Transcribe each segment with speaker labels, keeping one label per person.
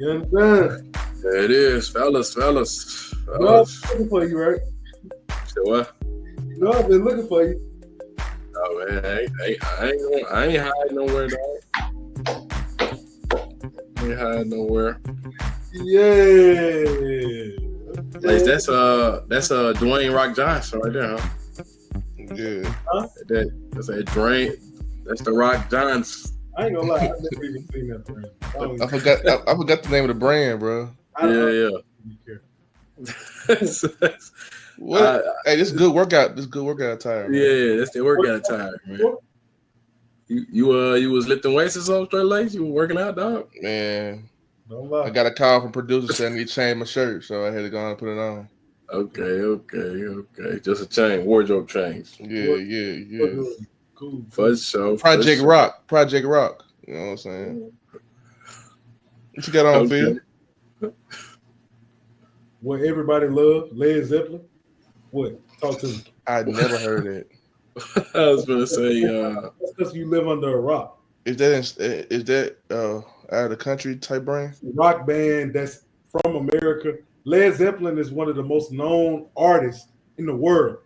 Speaker 1: You understand?
Speaker 2: There it is, fellas.
Speaker 1: You know, I've been looking for you, right?
Speaker 2: So what?
Speaker 1: You know, I've been looking for you.
Speaker 2: Oh man, I ain't hiding nowhere, dog. Ain't hiding nowhere.
Speaker 1: Yeah.
Speaker 2: Like that's Dwayne Rock Johnson right there, huh?
Speaker 3: Yeah.
Speaker 1: Huh?
Speaker 2: That's a Dwayne. That's the Rock Johnson.
Speaker 1: I ain't gonna lie, I've never even seen that brand.
Speaker 3: I forgot the name of the brand, bro.
Speaker 2: Yeah.
Speaker 3: What? Hey, this is good workout. This is good workout attire. Man.
Speaker 2: Yeah, that's the workout attire, man. You was lifting weights or something straight legs? You were working out, dog?
Speaker 3: Man,
Speaker 1: don't lie.
Speaker 3: I got a call from producer saying he changed my shirt, so I had to go and put it on.
Speaker 2: Okay. Just a change, wardrobe change.
Speaker 3: Yeah.
Speaker 1: Cool.
Speaker 2: For sure.
Speaker 3: Project Rock. You know what I'm saying? What you got on, Phil?
Speaker 1: What everybody loves, Led Zeppelin. What? Talk to me.
Speaker 3: I never heard it.
Speaker 2: I was gonna say,
Speaker 1: that's because you live under a rock.
Speaker 3: Is that out of the country type brand?
Speaker 1: Rock band that's from America. Led Zeppelin is one of the most known artists in the world,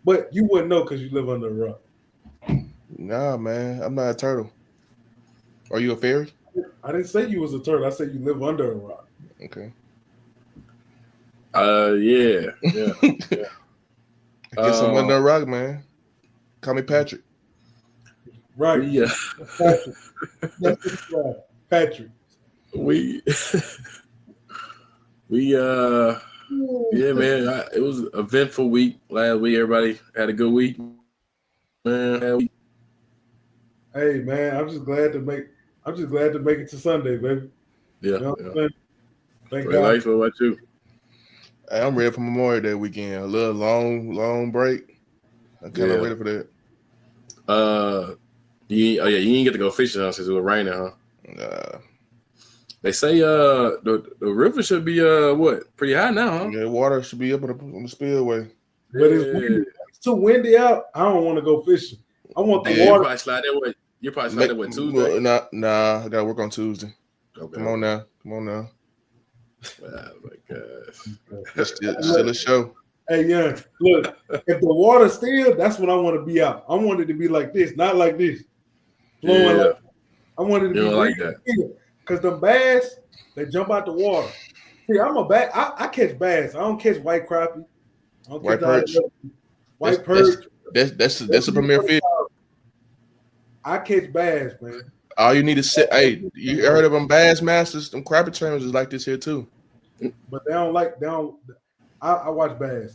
Speaker 1: but you wouldn't know because you live under a rock.
Speaker 3: Nah, man, I'm not a turtle. Are you a fairy?
Speaker 1: I didn't say you was a turtle. I said you live under a rock.
Speaker 3: Okay.
Speaker 2: Yeah.
Speaker 3: I guess I'm under a rock, man. Call me Patrick.
Speaker 1: Right.
Speaker 2: Yeah.
Speaker 1: Patrick.
Speaker 2: Yeah, man. It was an eventful week last week. Everybody had a good week, man.
Speaker 1: Hey, man, I'm just glad to make it to Sunday, baby.
Speaker 2: Yeah.
Speaker 1: You know what I'm saying? Thank
Speaker 2: What
Speaker 1: God.
Speaker 2: about you?
Speaker 3: Hey, I'm ready for Memorial Day weekend. A little long break. I'm kind of ready for that.
Speaker 2: You didn't get to go fishing since it was raining, huh? They say the river should be pretty high now, huh?
Speaker 3: Yeah, water should be up on the spillway.
Speaker 1: But it's windy. It's too windy out. I don't want to go fishing. I want the water.
Speaker 2: You probably slide that way. You probably slide that way Tuesday.
Speaker 3: Nah, I gotta work on Tuesday.
Speaker 2: Okay.
Speaker 3: Come on now.
Speaker 2: Oh my gosh.
Speaker 3: Still a show.
Speaker 1: Hey, yeah. Look, if the water's still, that's when I want to be out. I want it to be like this, not like this. Flowing like I want it to be
Speaker 2: like that.
Speaker 1: Because the bass, they jump out the water. See, I'm a bass. I catch bass. I don't catch white crappie. I don't
Speaker 3: White
Speaker 1: catch
Speaker 3: perch.
Speaker 1: White perch.
Speaker 3: That's a premier fish.
Speaker 1: I catch bass, man.
Speaker 3: All you need is hey, you heard of them bass masters? Them crappie trainers is like this here too.
Speaker 1: But I watch bass.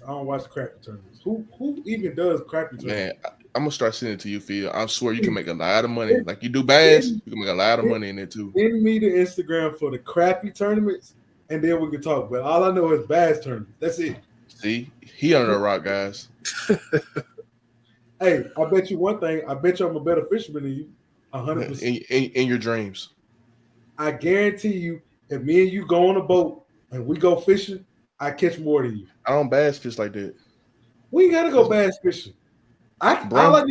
Speaker 1: I don't watch crappie tournaments. Who even does crappie tournaments?
Speaker 3: Man, I'm gonna start sending it to you, Phil. I swear you can make a lot of money. Like you do bass, you can make a lot of money in there too.
Speaker 1: Send me the Instagram for the crappie tournaments, and then we can talk. But all I know is bass tournaments. That's it.
Speaker 3: See, he under a rock, guys.
Speaker 1: Hey, I bet you one thing. I bet you I'm a better fisherman than you. 100%.
Speaker 3: In your dreams.
Speaker 1: I guarantee you, if me and you go on a boat and we go fishing, I catch more than you.
Speaker 3: I don't bass fish like that.
Speaker 1: We ain't gotta go bass fishing. All I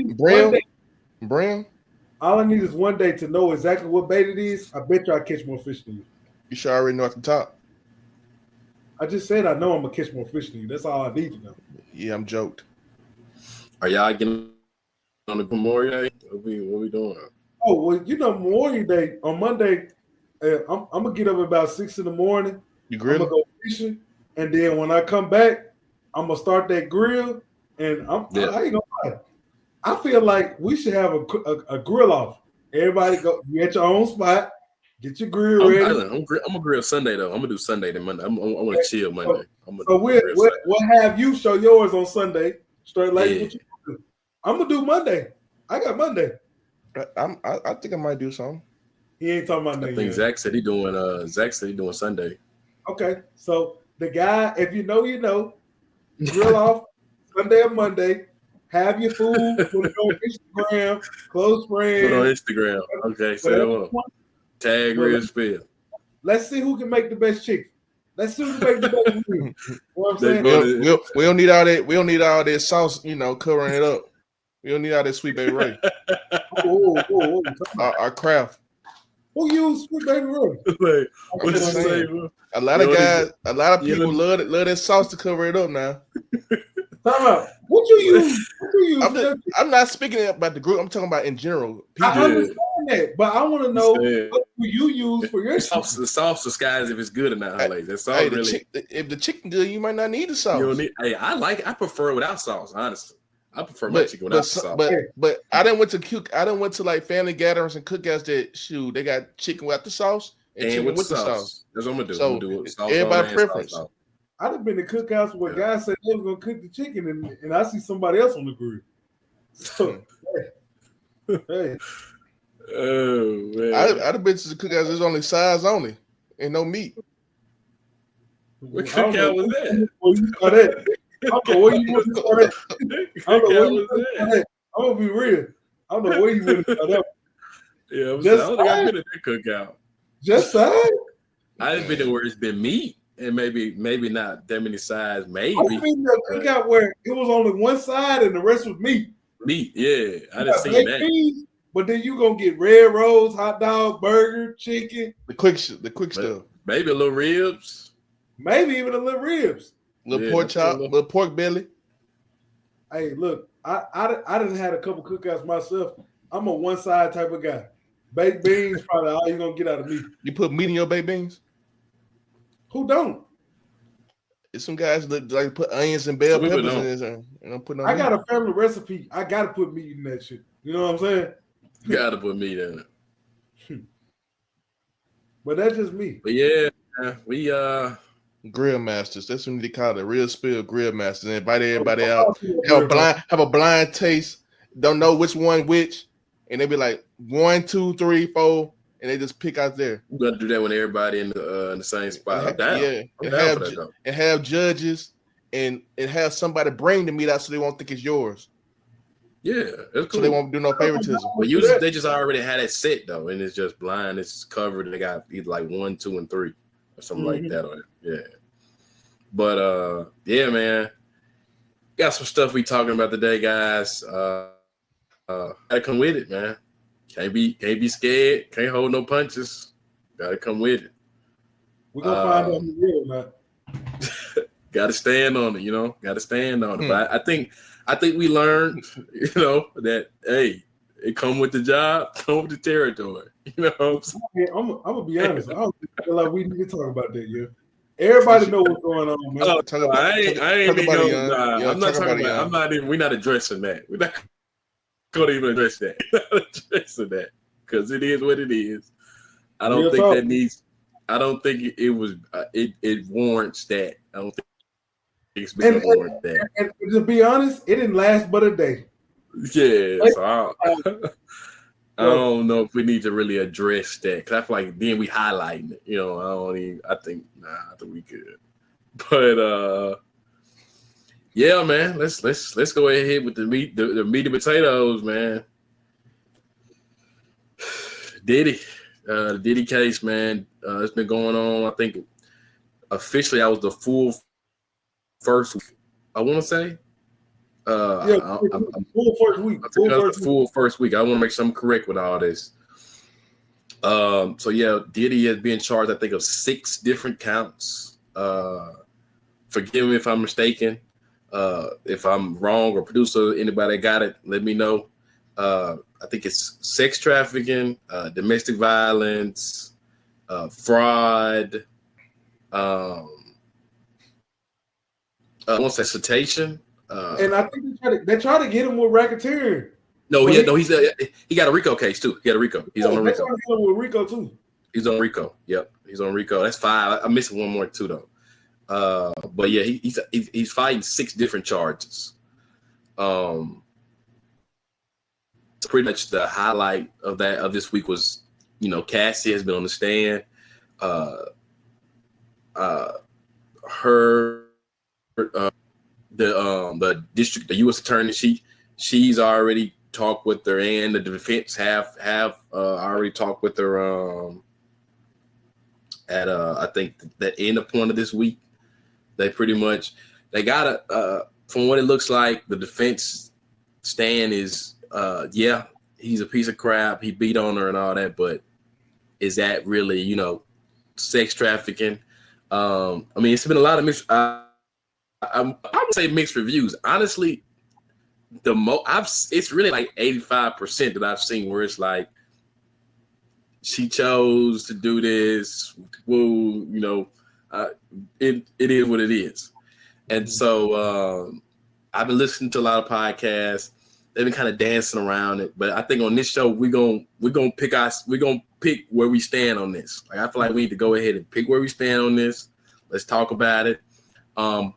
Speaker 1: need is one day to know exactly what bait it is. I bet you I catch more fish than you.
Speaker 3: You should already know at the top.
Speaker 1: I just said I know I'm gonna catch more fish than you. That's all I need to know.
Speaker 3: Yeah, I'm joked.
Speaker 2: Are y'all getting on the Memorial Day? What we doing?
Speaker 1: Oh well, Memorial Day on Monday. I'm gonna get up about 6 in the morning.
Speaker 3: You grill?
Speaker 1: I'm gonna go fishing, and then when I come back, I'm gonna start that grill. And I ain't gonna lie. I feel like we should have a grill off. Everybody go. You at your own spot. Get your grill ready.
Speaker 2: I'm gonna grill Sunday though. I'm gonna do Sunday to Monday. I want to chill Monday.
Speaker 1: So we'll have you show yours on Sunday. Straight like what you do. I'm gonna do Monday. I got Monday.
Speaker 3: I think I might do something.
Speaker 1: He ain't talking about
Speaker 2: nothing. I think Zach said he doing Sunday.
Speaker 1: Okay, so the guy, if you know, grill off Sunday or Monday. Have your food. Put it on Instagram. Close friends.
Speaker 2: Put it on Instagram. Okay, so tag Realspill.
Speaker 1: Let's see who can make the best chicken. Let's see who can make the best meal. You know what I'm saying?
Speaker 3: We don't need all that. We don't need all that sauce, covering it up. We don't need all that sweet baby Ray. Our craft.
Speaker 1: Who use Sweet Baby Ray's?
Speaker 2: Like, what you say, bro?
Speaker 3: A lot of guys, a lot of people love that sauce to cover it up now.
Speaker 1: Time out. What you use? What you use?
Speaker 3: I'm not speaking about the group. I'm talking about in general.
Speaker 1: People. I understand that, but I want to know what you use for your
Speaker 2: sauce. The sauce disguise if it's good or not. Like that's all really.
Speaker 3: If the chicken good, you might not need the sauce.
Speaker 2: You don't need, I prefer it without sauce. Honestly, I prefer my chicken without sauce.
Speaker 3: But I didn't went to like family gatherings and cookouts that they got chicken without the sauce and chicken with the sauce.
Speaker 2: That's what I'm gonna do.
Speaker 3: So
Speaker 2: I'm gonna do sauce
Speaker 3: everybody preference.
Speaker 1: I'd have been to cookouts where guys said they was gonna cook the chicken, and I see somebody else on the grill. So, hey.
Speaker 2: Oh man!
Speaker 3: I'd have been to the cookouts. There's only size only, and no meat.
Speaker 2: What cookout was that?
Speaker 1: I don't know where you went to start that. I'm gonna be real. I don't know where you went to start that.
Speaker 2: Yeah, I don't think I've been at that cookout.
Speaker 1: Just side?
Speaker 2: I didn't been there where it's been meat. And maybe not that many sides. Maybe
Speaker 1: I've been to a cookout where it was only one side and the rest was meat.
Speaker 2: Meat, yeah, I didn't see that.
Speaker 1: Beans, but then you gonna get red rolls, hot dog, burger, chicken,
Speaker 3: the quick stuff.
Speaker 2: Maybe a little ribs.
Speaker 1: Maybe even a little ribs.
Speaker 3: Little pork chop, little pork belly.
Speaker 1: Hey, look, I done had a couple cookouts myself. I'm a one side type of guy. Baked beans probably all you gonna get out of me.
Speaker 3: You put meat in your baked beans?
Speaker 1: Who don't?
Speaker 3: It's some guys that like put onions and bell peppers in this.
Speaker 1: I got a family recipe. I gotta put meat in that shit. You know what I'm saying?
Speaker 2: Gotta put meat in it.
Speaker 1: But that's just me.
Speaker 2: But yeah, we
Speaker 3: grill masters. That's what they call it. Realspill grill masters. And invite everybody out. Have a blind taste. Don't know which one which, and they be like 1, 2, 3, 4. And they just pick out there.
Speaker 2: We gotta do that when everybody in the same spot.
Speaker 3: And have judges and have somebody bring the meat out so they won't think it's yours.
Speaker 2: Yeah, that's cool.
Speaker 3: So they won't do no favoritism.
Speaker 2: But usually they just already had it set though, and it's just blind. It's covered. And they got either like 1, 2, and 3 or something like that on it. Yeah. But yeah, man, got some stuff we talking about today, guys. Gotta come with it, man. Can't be scared. Can't hold no punches. Gotta come with it.
Speaker 1: We're gonna find out the real, man.
Speaker 2: Gotta stand on it, you know. Gotta stand on it. But I think we learned, you know, that hey, it come with the job, come with the territory. You know what I'm saying?
Speaker 1: I'm gonna be honest. I don't feel like we need to talk about that, yeah. Everybody know what's going on, man.
Speaker 2: We're not addressing that. We're not gonna even address that. Not addressing that because it is what it is. I don't think that needs. I don't think it was. It warrants that. I don't think it's been warrant that.
Speaker 1: And to be honest, it didn't last but a day.
Speaker 2: Yeah, so I don't know if we need to really address that because I feel like then we highlighting it. You know, I think we could. But yeah, man, let's go ahead with the meat and potatoes, man. Diddy, the Diddy case, man. It's been going on. I think officially I was the full first week. I want to say.
Speaker 1: Full first week.
Speaker 2: Full first week. I want to make sure I'm correct with all this. So yeah, Diddy has been charged, I think, of 6 different counts. Forgive me if I'm mistaken. If I'm wrong or producer, anybody got it, let me know. I think it's sex trafficking, domestic violence, fraud, I want to say solicitation.
Speaker 1: And I think they try to get him with racketeering.
Speaker 2: He got a RICO case too. He got a RICO. He's on a RICO.
Speaker 1: With RICO too.
Speaker 2: He's on RICO. Yep, he's on RICO. That's 5. I'm missing one more too though. But yeah, he's fighting 6 different charges. Pretty much the highlight of this week was, you know, Cassie has been on the stand. The U.S. attorney, she's already talked with her, and the defense have already talked with her at I think that end of point of this week. They got from what it looks like, the defense stand is he's a piece of crap, he beat on her and all that, but is that really, you know, sex trafficking? I mean, it's been a lot of mixed. I would say mixed reviews. Honestly, it's really like 85% that I've seen where it's like she chose to do this. Woo, you know, it is what it is. And so I've been listening to a lot of podcasts. They've been kind of dancing around it, but I think on this show we're gonna pick where we stand on this. Like I feel like we need to go ahead and pick where we stand on this. Let's talk about it. I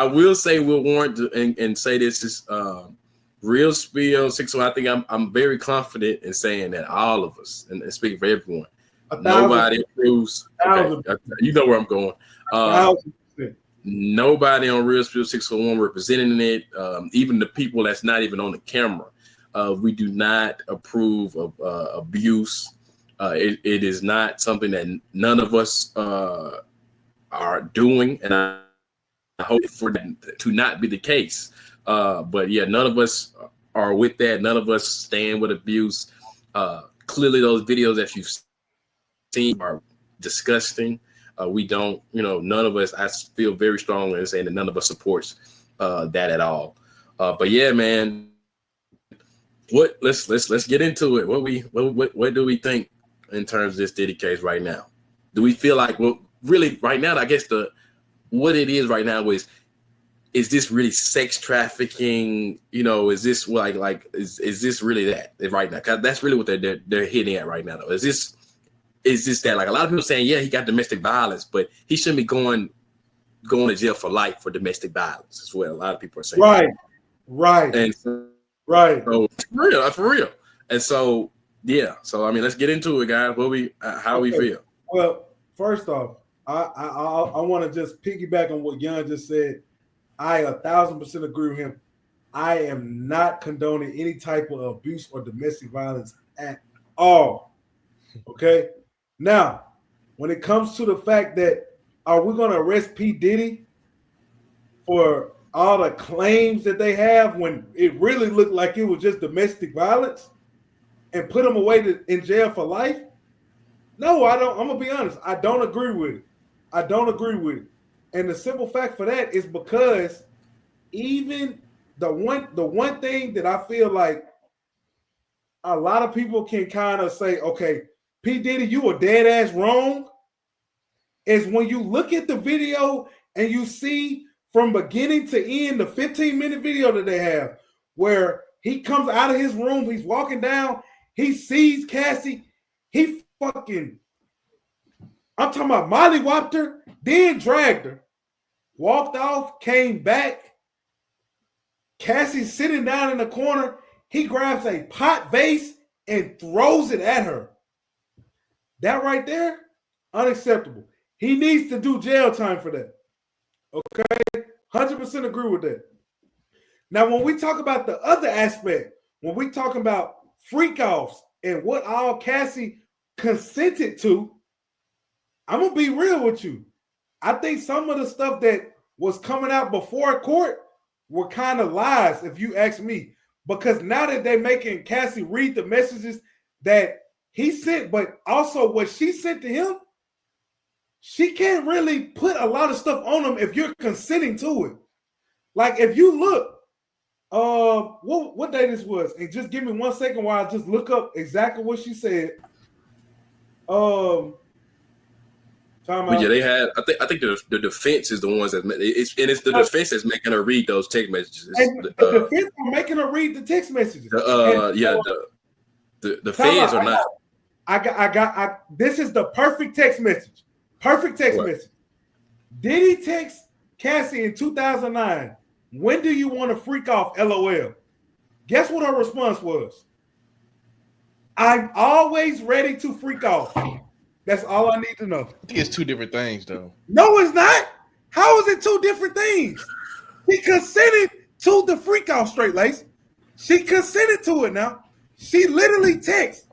Speaker 2: will say we'll warrant and say this is Realspill601. I think I'm very confident in saying that all of us, and speaking for everyone, nobody approves. Okay, you know where I'm going. Nobody on Realspill601 representing it, even the people that's not even on the camera. We do not approve of abuse. It is not something that none of us are doing, and I hope for that to not be the case. But yeah, none of us are with that. None of us stand with abuse. Clearly, those videos that you've seen are disgusting. We don't, you know, none of us. I feel very strongly in saying that none of us supports that at all. But yeah, man, let's get into it. What do we think in terms of this Diddy case right now? Do we feel like, well, really right now? I guess what it is right now is this really sex trafficking? You know, is this like is this really that right now? 'Cause that's really what they're hitting at right now. Though, is this that? Like a lot of people saying, yeah, he got domestic violence, but he shouldn't be going to jail for life for domestic violence as well. A lot of people are saying,
Speaker 1: right,
Speaker 2: and
Speaker 1: right.
Speaker 2: So for real. And so yeah, so I mean, let's get into it, guys. How we feel?
Speaker 1: Well, first off, I want to just piggyback on what Young just said. I 1,000% agree with him. I am not condoning any type of abuse or domestic violence at all. Okay. Now, when it comes to the fact that are we going to arrest P. Diddy for all the claims that they have when it really looked like it was just domestic violence and put him away in jail for life? No, I don't. I'm going to be honest. I don't agree with it. And the simple fact for that is because even the one thing that I feel like a lot of people can kind of say, okay, P. Diddy, you were dead ass wrong, is when you look at the video and you see from beginning to end the 15-minute video that they have where he comes out of his room, he's walking down, he sees Cassie, he fucking, I'm talking about mollywopped her, then dragged her, walked off, came back. Cassie's sitting down in the corner. He grabs a pot vase and throws it at her. That right there, unacceptable. He needs to do jail time for that. Okay? 100% agree with that. Now, when we talk about the other aspect, when we talk about freak offs and what all Cassie consented to, I'm going to be real with you. I think some of the stuff that was coming out before court were kind of lies, if you ask me. Because now that they're making Cassie read the messages that he sent, but also what she sent to him, she can't really put a lot of stuff on him if you're consenting to it. Like if you look, what day this was, and just give me 1 second while I just look up exactly what she said.
Speaker 2: But yeah, they had. I think the defense is the ones that it's the defense that's making her read those text messages.
Speaker 1: The defense are making her read the text messages.
Speaker 2: The feds are not.
Speaker 1: I this is the perfect text message. Perfect text message. Diddy text Cassie in 2009. When do you want to freak off? LOL. Guess what her response was? I'm always ready to freak off. That's all I need to know.
Speaker 3: I think it's two different things, though.
Speaker 1: No, it's not. How is it two different things? She consented to the freak off, straight lace. She consented to it now. She literally texts,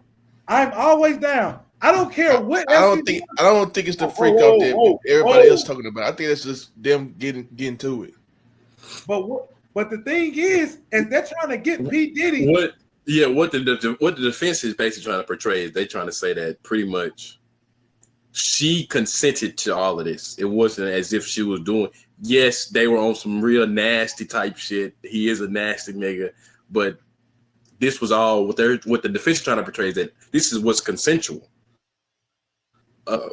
Speaker 1: I'm always down. I don't care what.
Speaker 3: I don't think it's the freak off that everybody else talking about. I think it's just them getting to it.
Speaker 1: But the thing is they're trying to get P. Diddy
Speaker 2: Yeah, what the defense is basically trying to portray is they trying to say that pretty much she consented to all of this. It wasn't as if she was doing. Yes, they were on some real nasty type shit. He is a nasty nigga, but this was all what the defense is trying to portray is that this is what's consensual.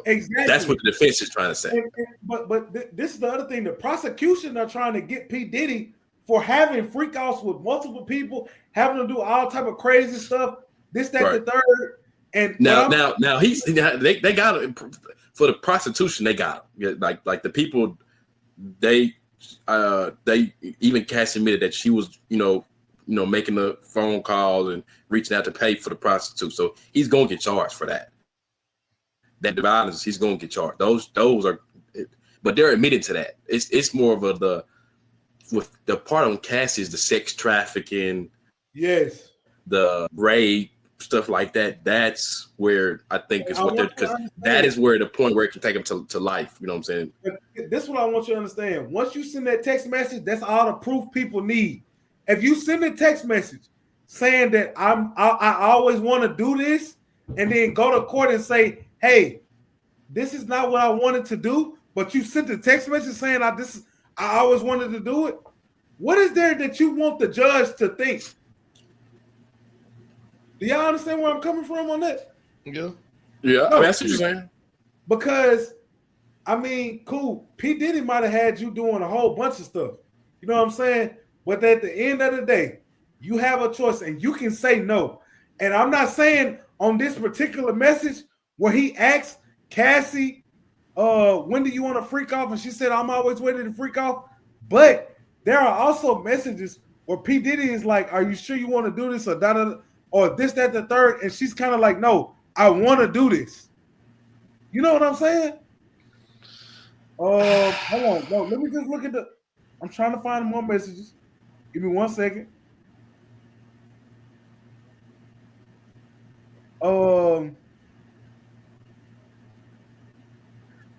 Speaker 1: Exactly.
Speaker 2: That's what the defense is trying to say.
Speaker 1: But this is the other thing. The prosecution are trying to get P. Diddy for having freak offs with multiple people, having to do all type of crazy stuff. This, that,
Speaker 2: Right.
Speaker 1: the third. And
Speaker 2: now they got it for the prostitution. They got him. Like the people they even Cassie admitted that she was making the phone calls and reaching out to pay for the prostitute. So he's gonna get charged for that. That violence, he's gonna get charged. Those are, but they're admitted to that. It's more of with the part on Cassie is the sex trafficking,
Speaker 1: yes,
Speaker 2: the rape, stuff like that. That's where I think is what they're, because that is where the point where it can take them to life. You know what I'm saying?
Speaker 1: This is what I want you to understand. Once you send that text message, that's all the proof people need. If you send a text message saying that I always want to do this, and then go to court and say, hey, this is not what I wanted to do, but you sent a text message saying I always wanted to do it. What is there that you want the judge to think? Do y'all understand where I'm coming from on that?
Speaker 3: Yeah.
Speaker 2: Yeah,
Speaker 1: No,
Speaker 2: that's what you're saying.
Speaker 1: Because, I mean, cool. P. Diddy might have had you doing a whole bunch of stuff. You know what I'm saying? But at the end of the day, you have a choice and you can say no. And I'm not saying on this particular message where he asked Cassie, when do you want to freak off? And she said, I'm always waiting to freak off. But there are also messages where P. Diddy is like, are you sure you want to do this or or this, that, the third? And she's kind of like, no, I want to do this. You know what I'm saying? Hold on. No, let me just look at I'm trying to find more messages. Give me 1 second.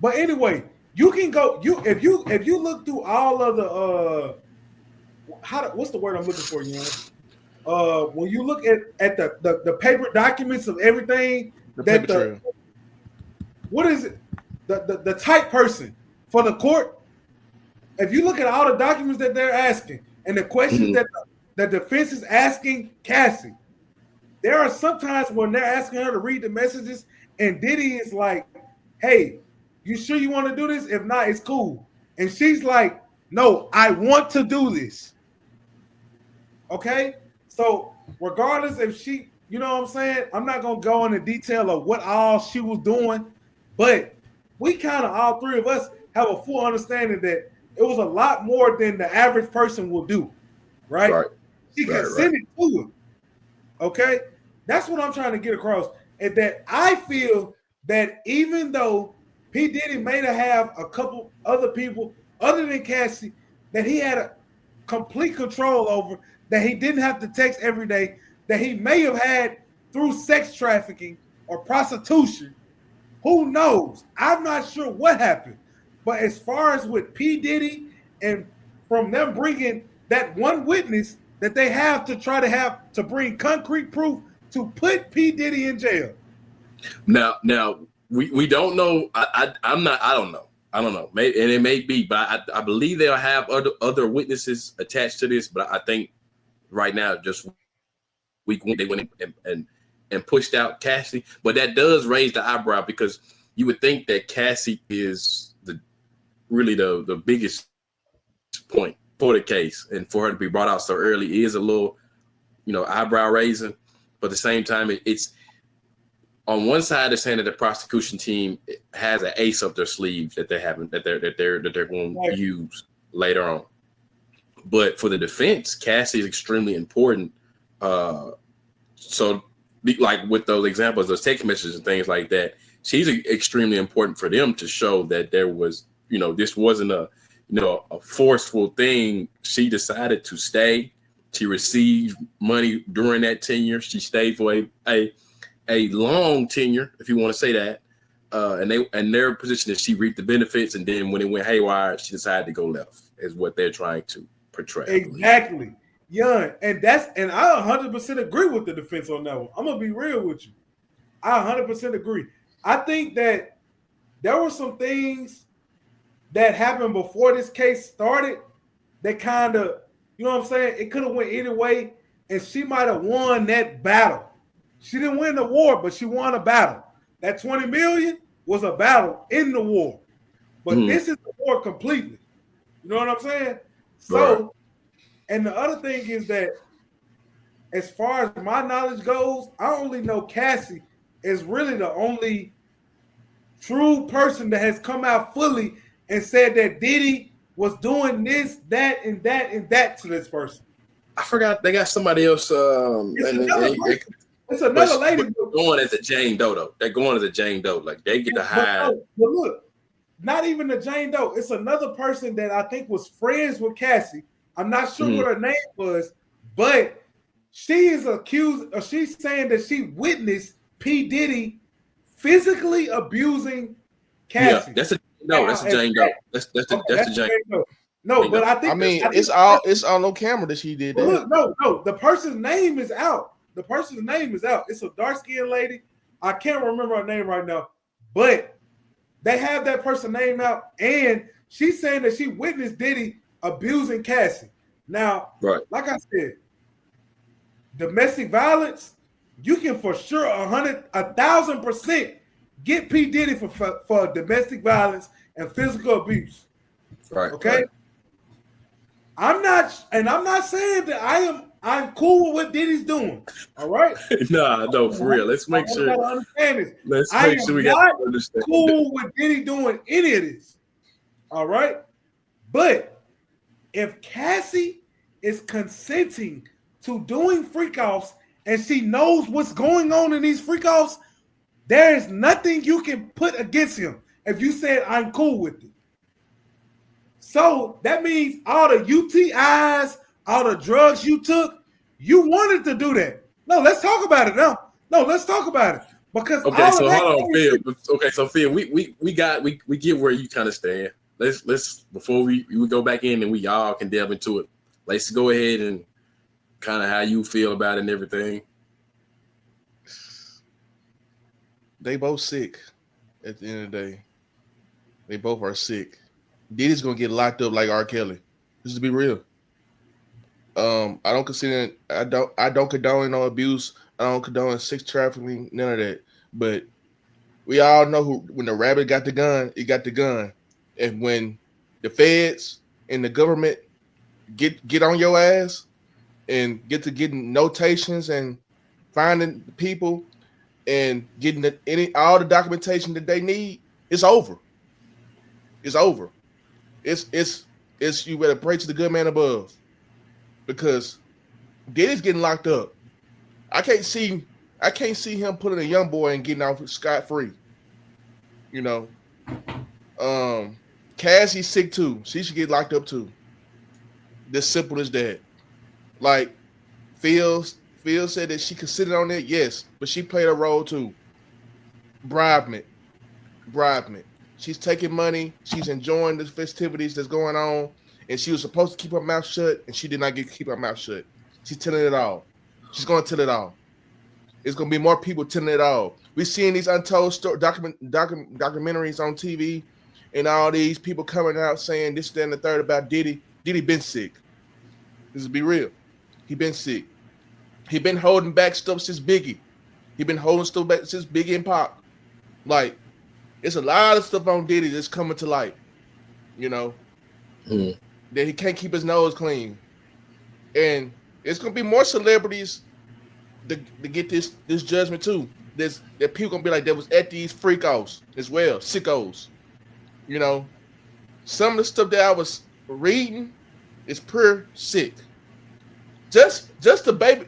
Speaker 1: But anyway, you can go. If you look through all of the what's the word I'm looking for, you know? When you look at the paper documents of everything, what is it? The type person for the court. If you look at all the documents that they're asking and the questions that the defense is asking Cassie, there are sometimes when they're asking her to read the messages and Diddy is like, hey, you sure you want to do this? If not, it's cool. And she's like, no, I want to do this. Okay? So regardless if she, you know what I'm saying? I'm not going to go into detail of what all she was doing, but we kind of, all three of us, have a full understanding that it was a lot more than the average person will do, right? She consented to it, okay? That's what I'm trying to get across, is that I feel that even though P. Diddy may have a couple other people other than Cassie that he had a complete control over, that he didn't have to text every day, that he may have had through sex trafficking or prostitution, who knows? I'm not sure what happened. But as far as with P. Diddy and from them bringing that one witness that they have to bring concrete proof to put P. Diddy in jail.
Speaker 2: Now we don't know. I don't know. Maybe, and it may be, but I believe they'll have other witnesses attached to this. But I think right now, just week one, they went and pushed out Cassie. But that does raise the eyebrow, because you would think that Cassie is really the biggest point for the case, and for her to be brought out so early is a little, eyebrow raising. But at the same time, it's on one side they're saying that the prosecution team has an ace up their sleeve that they haven't, that they're going to use later on. But for the defense, Cassie is extremely important. So, like with those examples, those text messages and things like that, she's extremely important for them to show that there was, this wasn't a forceful thing. She decided to stay. She received money during that tenure. She stayed for a long tenure, if you want to say that. And their position is she reaped the benefits, and then when it went haywire, she decided to go left, is what they're trying to portray.
Speaker 1: Exactly. Young, and I 100% agree with the defense on that one. I'm gonna be real with you. I 100% agree. I think that there were some things that happened before this case started that kind of, you know what I'm saying? It could have went either way, and she might have won that battle. She didn't win the war, but she won a battle. That 20 million was a battle in the war, but this is the war completely. You know what I'm saying? So. Right. And the other thing is that, as far as my knowledge goes, I only know Cassie is really the only true person that has come out fully and said that Diddy was doing this, that, and that, and that to this person.
Speaker 2: I forgot they got somebody else.
Speaker 1: It's another lady.
Speaker 2: Going as a Jane Doe, though. They're going as a Jane Doe. Like, they get to hide.
Speaker 1: But look, not even the Jane Doe. It's another person that I think was friends with Cassie. I'm not sure what her name was, but she is accused, or she's saying that she witnessed P. Diddy physically abusing Cassie.
Speaker 2: Yeah, that's a Jane Doe. That's a Jane Doe.
Speaker 1: No, but I
Speaker 3: mean, it's all on camera that she did that.
Speaker 1: Look, no, the person's name is out. The person's name is out. It's a dark-skinned lady. I can't remember her name right now, but they have that person's name out, and she's saying that she witnessed Diddy abusing Cassie. Now,
Speaker 2: right.
Speaker 1: Like I said, domestic violence, you can for sure 1,000% get P. Diddy for domestic violence and physical abuse.
Speaker 2: Right.
Speaker 1: Okay.
Speaker 2: Right.
Speaker 1: I'm not saying that I'm cool with what Diddy's doing. All right.
Speaker 2: No, for real. Let's make sure.
Speaker 1: Understand this.
Speaker 2: Let's make sure we got to understand.
Speaker 1: Cool with Diddy doing any of this. All right. But if Cassie is consenting to doing freak-offs and she knows what's going on in these freak-offs, there is nothing you can put against him if you said, I'm cool with it. So that means all the UTIs, all the drugs you took, you wanted to do that. No, let's talk about it now. No, let's talk about it. Because
Speaker 2: okay, so hold on, Phil. Okay, so Phil, we get where you kind of stand. Let's before we go back in and we all can delve into it. Let's go ahead and kind of how you feel about it and everything.
Speaker 3: They both sick at the end of the day. They both are sick. Diddy's gonna get locked up like R. Kelly. Just to be real. I don't condone no abuse. I don't condone sex trafficking, none of that. But we all know when the rabbit got the gun, he got the gun. And when the feds and the government get on your ass and get to getting notations and finding people and getting all the documentation that they need, it's over. It's over. It's you better pray to the good man above, because Diddy's getting locked up. I can't see him putting a young boy and getting off scot-free. You know. Cassie's sick too. She should get locked up too. This simple as that. Like Phil said that she considered on it, yes, but she played a role too. Bribement. She's taking money. She's enjoying the festivities that's going on, and she was supposed to keep her mouth shut, and she did not keep her mouth shut. She's telling it all. She's going to tell it all. It's going to be more people telling it all. We're seeing these untold documentaries on TV, and all these people coming out saying this, that, and the third about Diddy. Diddy been sick. Let's be real. He been sick. He been holding back stuff since Biggie. He been holding stuff back since Biggie and Pac. Like, it's a lot of stuff on Diddy that's coming to light. You know, that he can't keep his nose clean, and it's gonna be more celebrities to get this judgment too. That people gonna be like that was at these freak-offs as well, sickos. You know, some of the stuff that I was reading is pure sick. Just the baby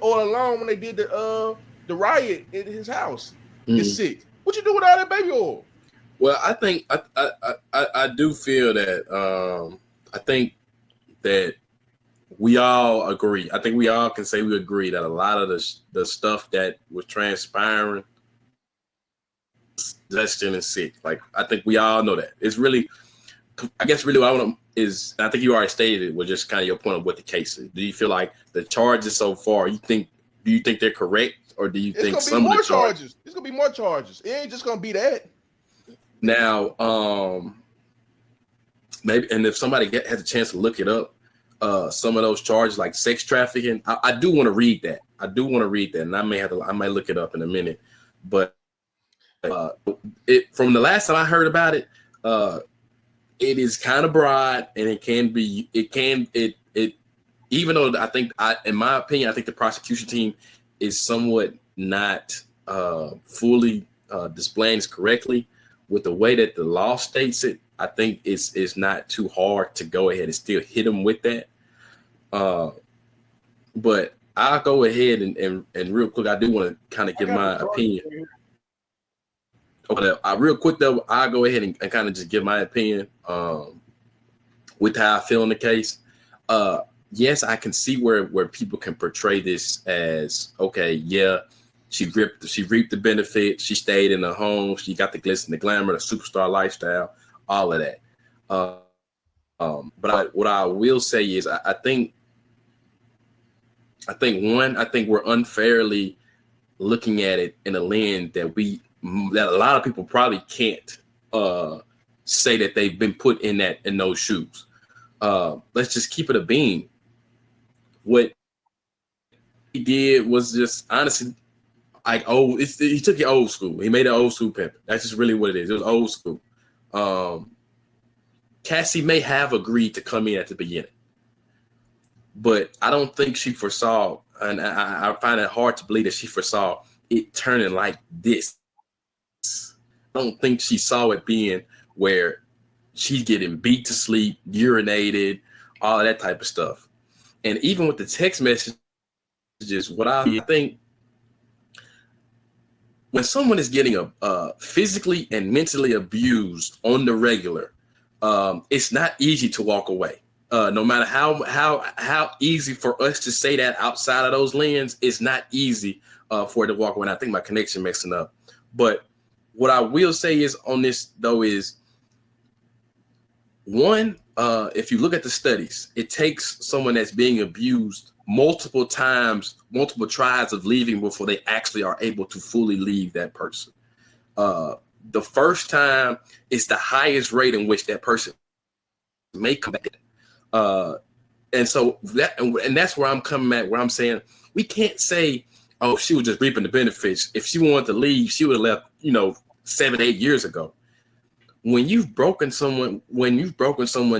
Speaker 3: oil alone when they did the riot at his house is sick. What you do with all that baby oil?
Speaker 2: Well, I think I do feel that I think that we all agree. I think we all can say we agree that a lot of the stuff that was transpiring, that's and sick. Like, I think we all know that. It's really I guess really what I want to is, I think you already stated it, was just kind of your point of what the case is. Do you feel like the charges so far, do you think they're correct, or do you think some of the charges?
Speaker 3: It's gonna be more charges. It ain't just gonna be that.
Speaker 2: Now, maybe, and if somebody has a chance to look it up, some of those charges like sex trafficking, I do want to read that. And I might look it up in a minute. But from the last time I heard about it, it is kind of broad, and even though in my opinion, I think the prosecution team is somewhat not fully displaying this correctly with the way that the law states it. I think it's not too hard to go ahead and still hit them with that. But I'll go ahead and real quick, I do want to kind of give my opinion. Okay, real quick though, I'll go ahead and kind of just give my opinion with how I feel in the case. Yes, I can see where people can portray this as, okay, yeah, she reaped the benefit, she stayed in the home, she got the glitz and the glamour, the superstar lifestyle, all of that. But what I will say is, I think we're unfairly looking at it in a lens that a lot of people probably can't say that they've been put in those shoes. Let's just keep it a beam. What he did was just honestly like he took it old school. He made it old school pimp. That's just really what it is. It was old school. Cassie may have agreed to come in at the beginning, but I don't think she foresaw, and I find it hard to believe that she foresaw it turning like this. I don't think she saw it being where she's getting beat to sleep, urinated, all of that type of stuff. And even with the text messages, what I think, when someone is getting physically and mentally abused on the regular, it's not easy to walk away. No matter how easy for us to say that outside of those lenses, it's not easy for it to walk away. And I think my connection messing up. But what I will say is on this though is, one, if you look at the studies, it takes someone that's being abused multiple times, multiple tries of leaving before they actually are able to fully leave that person. The first time is the highest rate in which that person may come back. And so that's where I'm coming at, where I'm saying we can't say, oh, she was just reaping the benefits. If she wanted to leave, she would have left, 7-8 years ago. When you've broken someone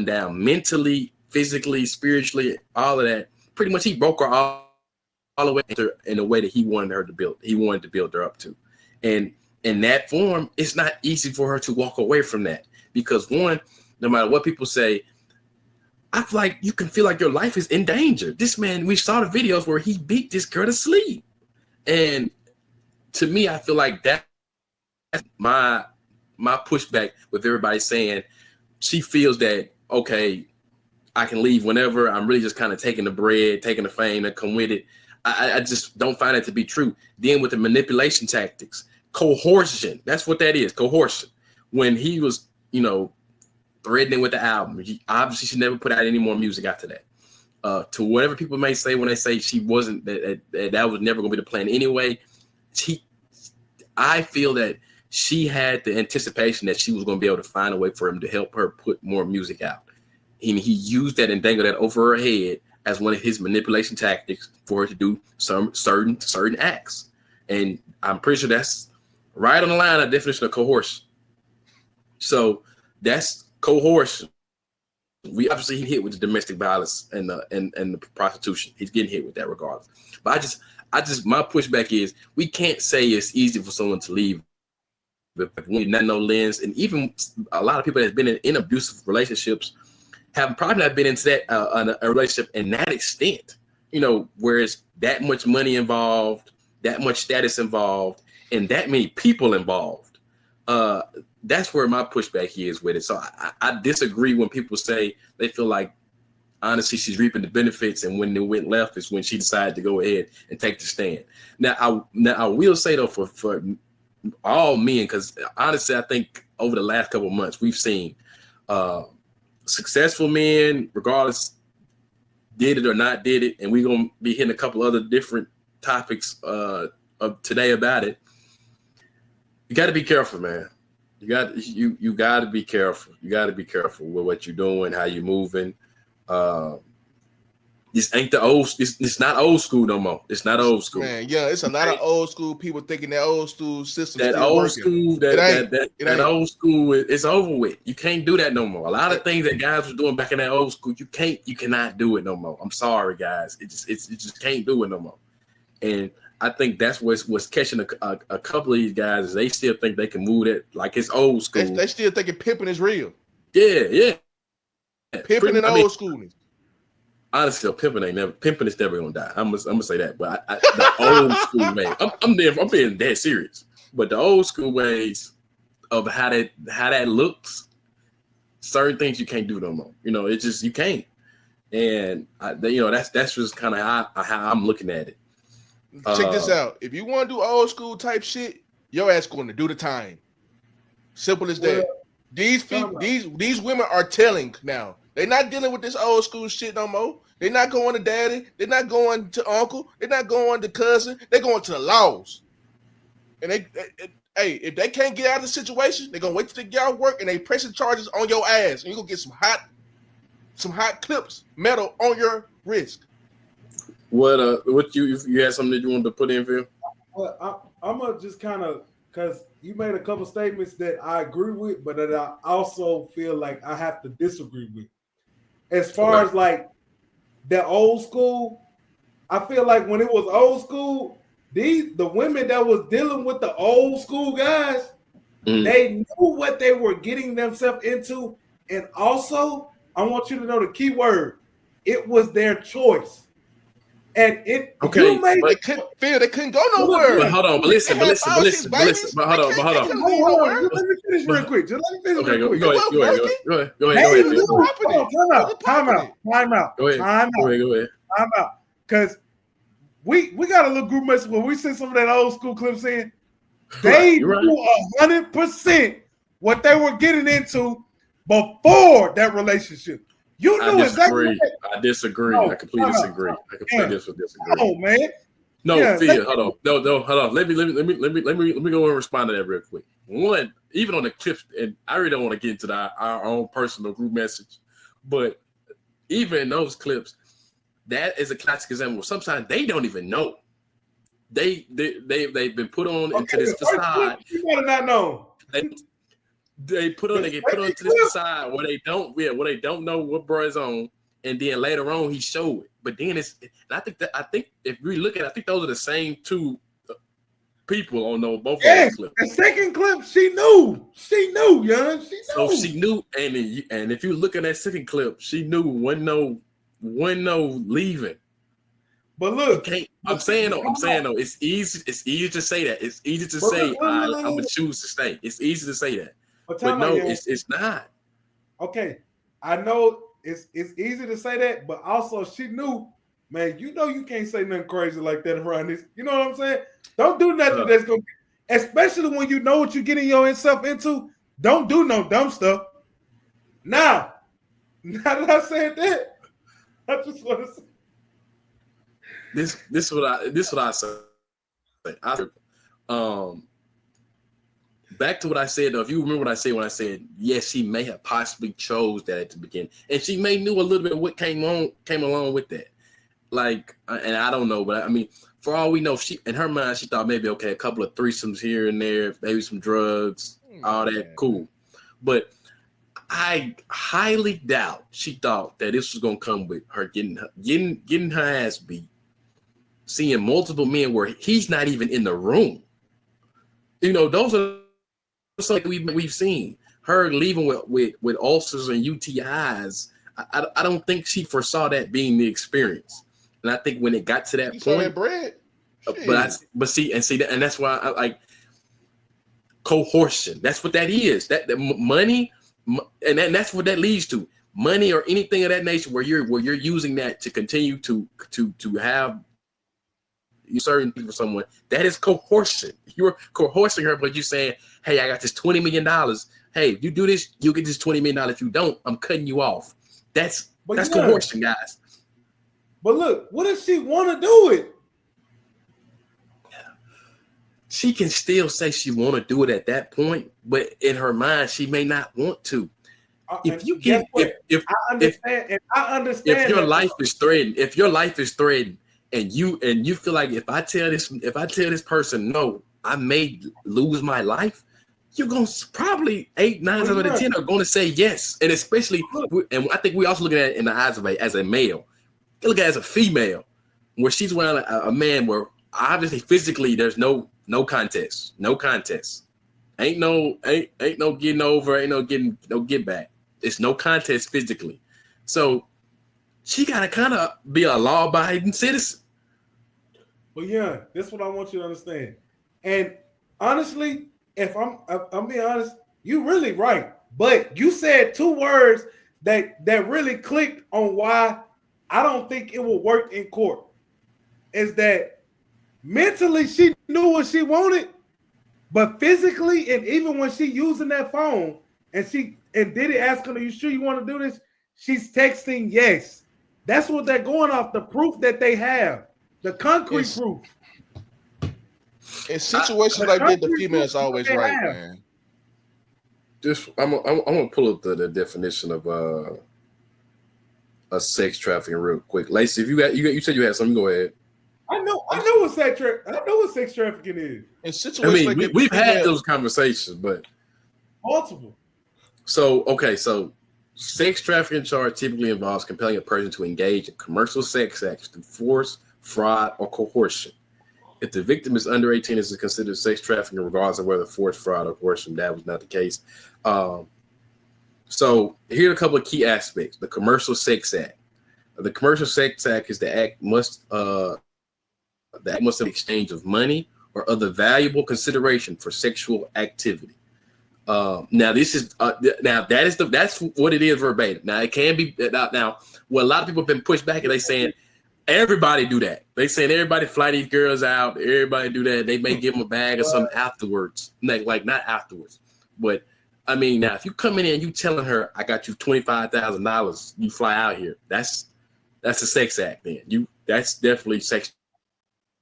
Speaker 2: down mentally, physically, spiritually, all of that, pretty much he broke her all the way in a way that he wanted to build her up to. And in that form, it's not easy for her to walk away from that, because one, no matter what people say, I feel like you can feel like your life is in danger. This man, we saw the videos where he beat this girl to sleep. And to me, I feel like that's my pushback with everybody saying she feels that, okay, I can leave whenever. I'm really just kind of taking the bread, taking the fame and come with it. I just don't find it to be true. Then with the manipulation tactics, coercion, that's what that is, coercion. When he was, threatening with the album, he obviously should never put out any more music after that. To whatever people may say when they say she wasn't, that was never going to be the plan anyway, I feel that she had the anticipation that she was going to be able to find a way for him to help her put more music out. And he used that and dangled that over her head as one of his manipulation tactics for her to do some certain acts. And I'm pretty sure that's right on the line of definition of coercion. So that's coercion. We obviously hit with the domestic violence and the prostitution. He's getting hit with that regardless. But I just my pushback is we can't say it's easy for someone to leave with no lens. And even a lot of people that's been in abusive relationships have probably not been into that a relationship in that extent, where it's that much money involved, that much status involved, and that many people involved. That's where my pushback is with it. So I disagree when people say they feel like, honestly, she's reaping the benefits, and when it went left is when she decided to go ahead and take the stand. Now I will say though, for all men, because honestly, I think over the last couple of months we've seen successful men, regardless, did it or not did it, and we're gonna be hitting a couple other different topics of today about it. You got to be careful, man. You got to be careful. You got to be careful with what you're doing, how you're moving. This ain't the old. It's not old school no more. It's not old school,
Speaker 3: man. Yeah, it's a lot of old school people thinking that old school system.
Speaker 2: That old working. School, that old school, it's over with. You can't do that no more. A lot of things that guys were doing back in that old school, you cannot do it no more. I'm sorry, guys. It just can't do it no more. And I think that's what's catching a couple of these guys is they still think they can move that like it's old school.
Speaker 3: They still thinking pimping is real.
Speaker 2: Yeah.
Speaker 3: Pimping and old school.
Speaker 2: Honestly, pimping is never gonna die. I'm gonna say that, but the old school way. I'm being dead serious. But the old school ways of how that looks, certain things you can't do no more. You know, it just you can't. And that's just kind of how I'm looking at it.
Speaker 3: Check this out. If you want to do old school type shit, your ass going to do the time. Simple as that. These women are telling now. They're not dealing with this old school shit no more. They're not going to daddy. They're not going to uncle. They're not going to cousin. They're going to the laws. And if they can't get out of the situation, they're gonna wait till they get out of work and they pressing charges on your ass, and you're gonna get some hot clips, metal on your wrist.
Speaker 2: What you had something that you wanted to put in, Phil?
Speaker 1: Well, I'm gonna just kind of because you made a couple statements that I agree with, but that I also feel like I have to disagree with. As far as like the old school, I feel like when it was old school, the women that was dealing with the old school guys, they knew what they were getting themselves into, and also I want you to know the key word: it was their choice. And it they
Speaker 3: couldn't go nowhere.
Speaker 2: But hold on, but listen. But hold on.
Speaker 1: Let me finish real quick. Just let me finish real quick.
Speaker 2: Go ahead.
Speaker 1: Time out. Because we got a little group message where we sent some of that old school clips in. They knew 100% what they were getting into before that relationship. You knew exactly.
Speaker 2: I disagree. I completely disagree.
Speaker 1: Oh man.
Speaker 2: Phil, hold on. No, hold on. Let me go and respond to that real quick. One, even on the clips, and I really don't want to get into our own personal group message, but even in those clips, that is a classic example. Sometimes they don't even know. They've been put on into this facade.
Speaker 1: You gotta not know.
Speaker 2: They get put onto this side where they don't know what bro is on, and then later on he showed it. But then I think if we look at it, I think those are the same two people on those both of those clips.
Speaker 1: The second clip, she knew, young.
Speaker 2: So she knew, and if you look at that second clip, she knew one no leaving.
Speaker 1: But look,
Speaker 2: I'm saying though, it's easy to say that. It's easy to say I'm gonna choose to stay. It's easy to say that. But no, it's not.
Speaker 1: Okay, I know it's easy to say that, but also she knew, man. You know you can't say nothing crazy like that around this. You know what I'm saying? Don't do nothing that's gonna, especially when you know what you're getting yourself into. Don't do no dumb stuff. Now that I said that, I just want to say
Speaker 2: this is what I say. Back to what I said, though, if you remember what I said when I said, yes, she may have possibly chose that at the beginning. And she may knew a little bit of what came along with that. Like, and I don't know, but I mean, for all we know, she in her mind, she thought maybe, okay, a couple of threesomes here and there, maybe some drugs, all that, cool. But I highly doubt she thought that this was going to come with her getting her ass beat, seeing multiple men where he's not even in the room. You know, those are something we've seen. Her leaving with ulcers and UTIs. I don't think she foresaw that being the experience. And I think when it got to that point,
Speaker 3: that bread.
Speaker 2: And that's why I like coercion. That's what that is. That money, and that's what that leads to. Money or anything of that nature, where you're using that to continue to have certain people for someone, that is coercion. You're coercing her, but you're saying, hey, I got this $20 million. hey, if you do this, you'll get this $20 million. If you don't, I'm cutting you off. That's coercion, guys.
Speaker 1: But look, what if she want to do it?
Speaker 2: She can still say she want to do it at that point, but in her mind, she may not want to. If you get, if
Speaker 1: I understand,
Speaker 2: if your life is threatened, and you feel like if I tell this person no, I may lose my life, you're gonna probably 8, 9 out of 10 are going to say yes, and especially, and I think we also look at it in the eyes of as a male. You look at it as a female, where she's around a man where obviously physically there's no contest. Ain't no getting over, ain't no get back. It's no contest physically. So she gotta kind of be a law-abiding citizen.
Speaker 1: But yeah, this is what I want you to understand. And honestly, if I'm being honest, you really right. But you said 2 words that really clicked on why I don't think it will work in court. Is that mentally she knew what she wanted, but physically, and even when she using that phone and Diddy asking her, "You sure you want to do this?" She's texting yes. That's what they're going off, the proof that they have, the concrete proof.
Speaker 3: In situations like that, the female is always right, man.
Speaker 2: I'm gonna pull up the definition of a sex trafficking real quick. Lacey, if you said you had something, go ahead.
Speaker 1: I know what sex trafficking is.
Speaker 3: In situations
Speaker 2: we've had those conversations, but
Speaker 1: multiple.
Speaker 2: So sex trafficking charge typically involves compelling a person to engage in commercial sex acts through force, fraud, or coercion. If the victim is under 18, this is considered sex trafficking, regardless of whether force, fraud, or coercion. That was not the case. So here are a couple of key aspects. The Commercial Sex Act. The Commercial Sex Act is the act must have exchange of money or other valuable consideration for sexual activity. Now this is that's what it is verbatim. Now it can be now what a lot of people have been pushed back and they saying everybody do that. They saying everybody fly these girls out, everybody do that. They may give them a bag or something afterwards. Like not afterwards. But I mean, now if you come in and you telling her I got you $25,000, you fly out here. That's a sex act then. That's definitely sex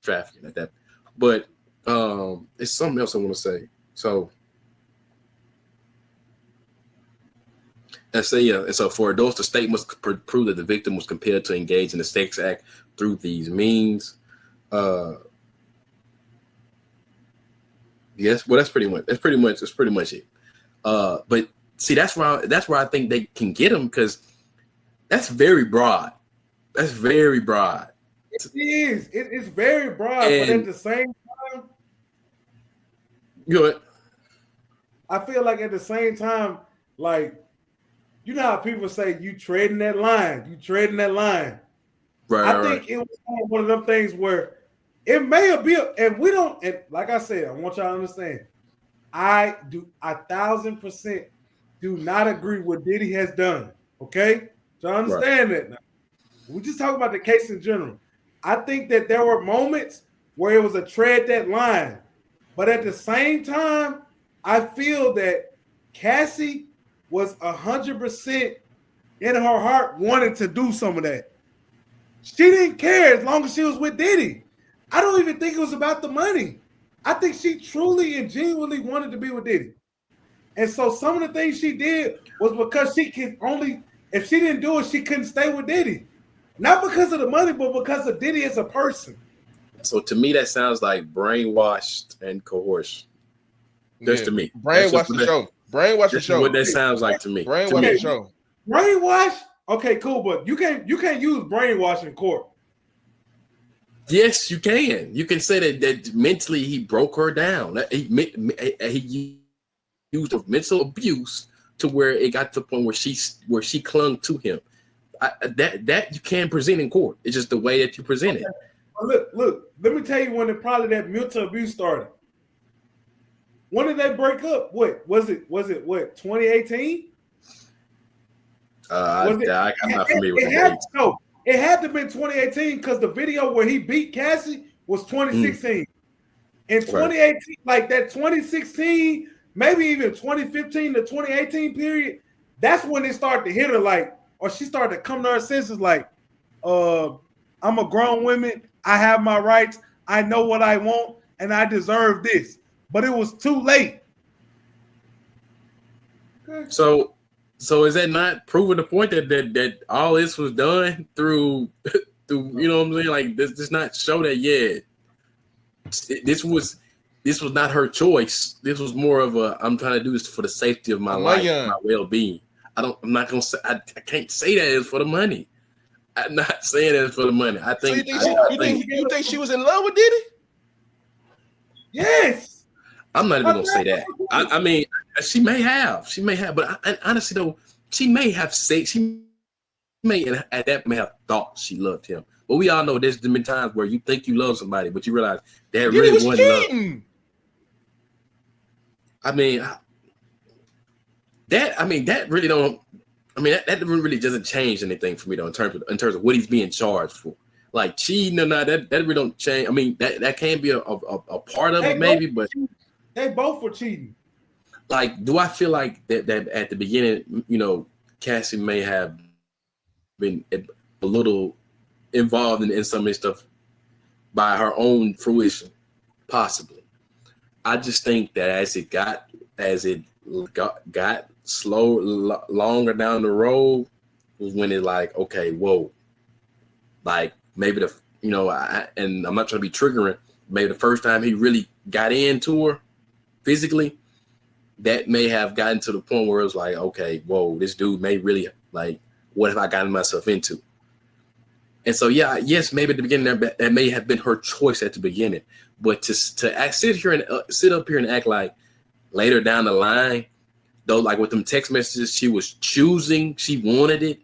Speaker 2: trafficking at that. But it's something else I want to say. So so for adults, the state must prove that the victim was compelled to engage in the sex act through these means. Yes, well, that's pretty much it. But see, that's where I think they can get them, because that's very broad. That's very broad.
Speaker 1: It is. It's very broad, but at the same time,
Speaker 2: good.
Speaker 1: I feel like at the same time, like, you know how people say you treading that line.
Speaker 2: Right.
Speaker 1: I think it was one of them things where it may have been, and we don't. And like I said, I want y'all to understand. I 1,000% do not agree with what Diddy has done. Okay, so I understand that now. We just talk about the case in general. I think that there were moments where it was a tread that line, but at the same time, I feel that Cassie was 100% in her heart wanted to do some of that. She didn't care as long as she was with Diddy. I don't even think it was about the money. I think she truly and genuinely wanted to be with Diddy. And so some of the things she did was because she could only, if she didn't do it, she couldn't stay with Diddy. Not because of the money, but because of Diddy as a person.
Speaker 2: So to me, that sounds like brainwashed and coercion. Just to me.
Speaker 3: Brainwash the show. Brainwash the show.
Speaker 2: What that sounds like to me.
Speaker 3: Brainwash the show.
Speaker 1: Brainwash? Okay, cool, but you can't use brainwash in court.
Speaker 2: Yes, you can. You can say that mentally he broke her down. He used of mental abuse to where it got to the point where she clung to him. That you can present in court. It's just the way that you present it.
Speaker 1: Look. Let me tell you when that mental abuse started. When did they break up? What was it? 2018?
Speaker 2: I'm not familiar with that.
Speaker 1: No, it had to have been 2018 because the video where he beat Cassie was 2016. In 2018, like that 2016 maybe even 2015 to 2018 period, that's when it started to hit her like, or she started to come to her senses like, I'm a grown woman. I have my rights. I know what I want, and I deserve this. But it was too late.
Speaker 2: Okay. So is that not proving the point that all this was done through you know what I'm saying? Like this does not show that this was not her choice. This was more of a I'm trying to do this for the safety of my life, my well-being. I'm not gonna say I can't say that it's for the money. I'm not saying that it's for the money. I think
Speaker 3: you think she was in love with Diddy?
Speaker 1: Yes.
Speaker 2: I'm not even gonna say that. I mean, she may have, but honestly though, she may have thought she loved him. But we all know there's been times where you think you love somebody, but you realize that really wasn't love. That really don't. I mean, that really doesn't change anything for me though in terms of what he's being charged for. Like cheating or not, that really don't change. I mean, that can be a part of it maybe, but
Speaker 1: they both were cheating.
Speaker 2: Like, do I feel like that at the beginning, you know, Cassie may have been a little involved in some of this stuff by her own fruition, possibly. I just think that as it got slow, longer down the road, was when it like, okay, whoa, like maybe and I'm not trying to be triggering. Maybe the first time he really got into her physically, that may have gotten to the point where it was like, okay, whoa, this dude may really like, what have I gotten myself into? And so, yes, maybe at the beginning that may have been her choice at the beginning, but to sit up here and act like later down the line, though, like with them text messages, she was choosing, she wanted it.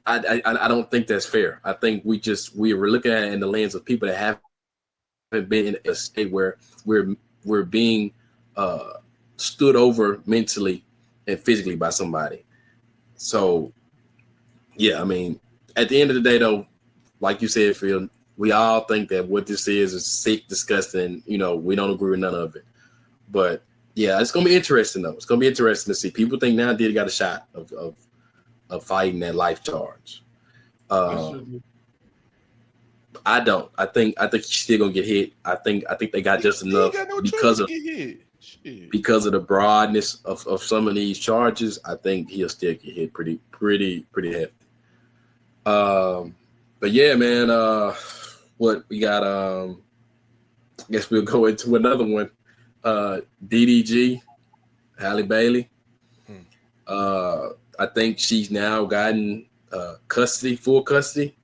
Speaker 2: I don't think that's fair. I think we were looking at it in the lens of people that haven't been in a state where we're being stood over mentally and physically by somebody. So, yeah, I mean, at the end of the day, though, like you said, Phil, we all think that what this is sick, disgusting. You know, we don't agree with none of it. But yeah, it's gonna be interesting though. It's gonna be interesting to see. People think now Diddy got a shot of fighting that life charge. I don't. I think he's still gonna get hit. I think they got just enough because of the broadness of some of these charges. I think he'll still get hit pretty hefty. But yeah, man. What we got? I guess we'll go into another one. DDG Halle Bailey. I think she's now gotten full custody.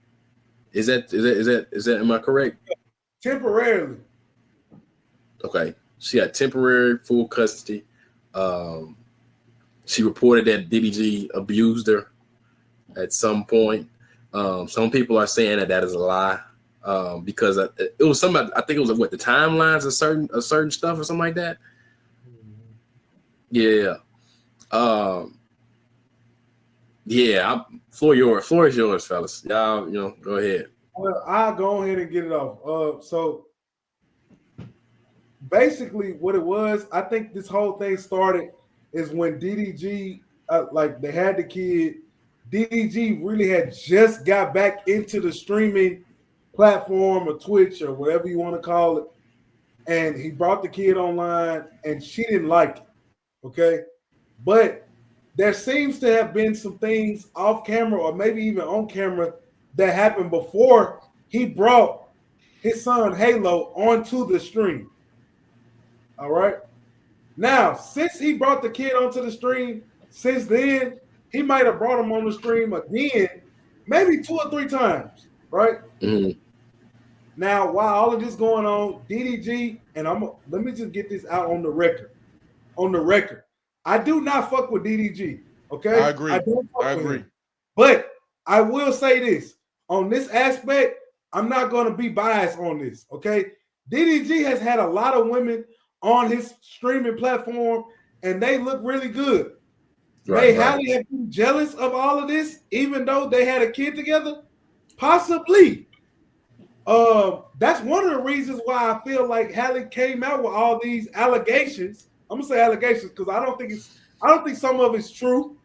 Speaker 2: Is that am I correct?
Speaker 1: Temporarily. Okay.
Speaker 2: She got temporary full custody. She reported that DDG abused her at some point. Some people are saying that is a lie because it was somebody. I think it was the timelines of certain stuff or something like that. Yeah. Floor is yours, fellas. Y'all, go ahead.
Speaker 1: Well, I'll go ahead and get it off. So basically what it was, I think this whole thing started is when DDG, they had the kid. DDG really had just got back into the streaming platform or Twitch or whatever you want to call it. And he brought the kid online and she didn't like it. Okay. But there seems to have been some things off camera or maybe even on camera that happened before he brought his son Halo onto the stream. All right. Now, since he brought the kid onto the stream, since then, he might have brought him on the stream again, maybe 2 or 3 times, right?
Speaker 2: Mm-hmm.
Speaker 1: Now, while all of this going on, DDG, and let me just get this out on the record. On the record, I do not fuck with DDG. Okay,
Speaker 3: I agree.
Speaker 1: I agree. But I will say this on this aspect, I'm not going to be biased on this. Okay, DDG has had a lot of women on his streaming platform, and they look really good. May Halle have been jealous of all of this, even though they had a kid together? Possibly. That's one of the reasons why I feel like Halle came out with all these allegations I'm gonna say allegations because I don't think some of it's true.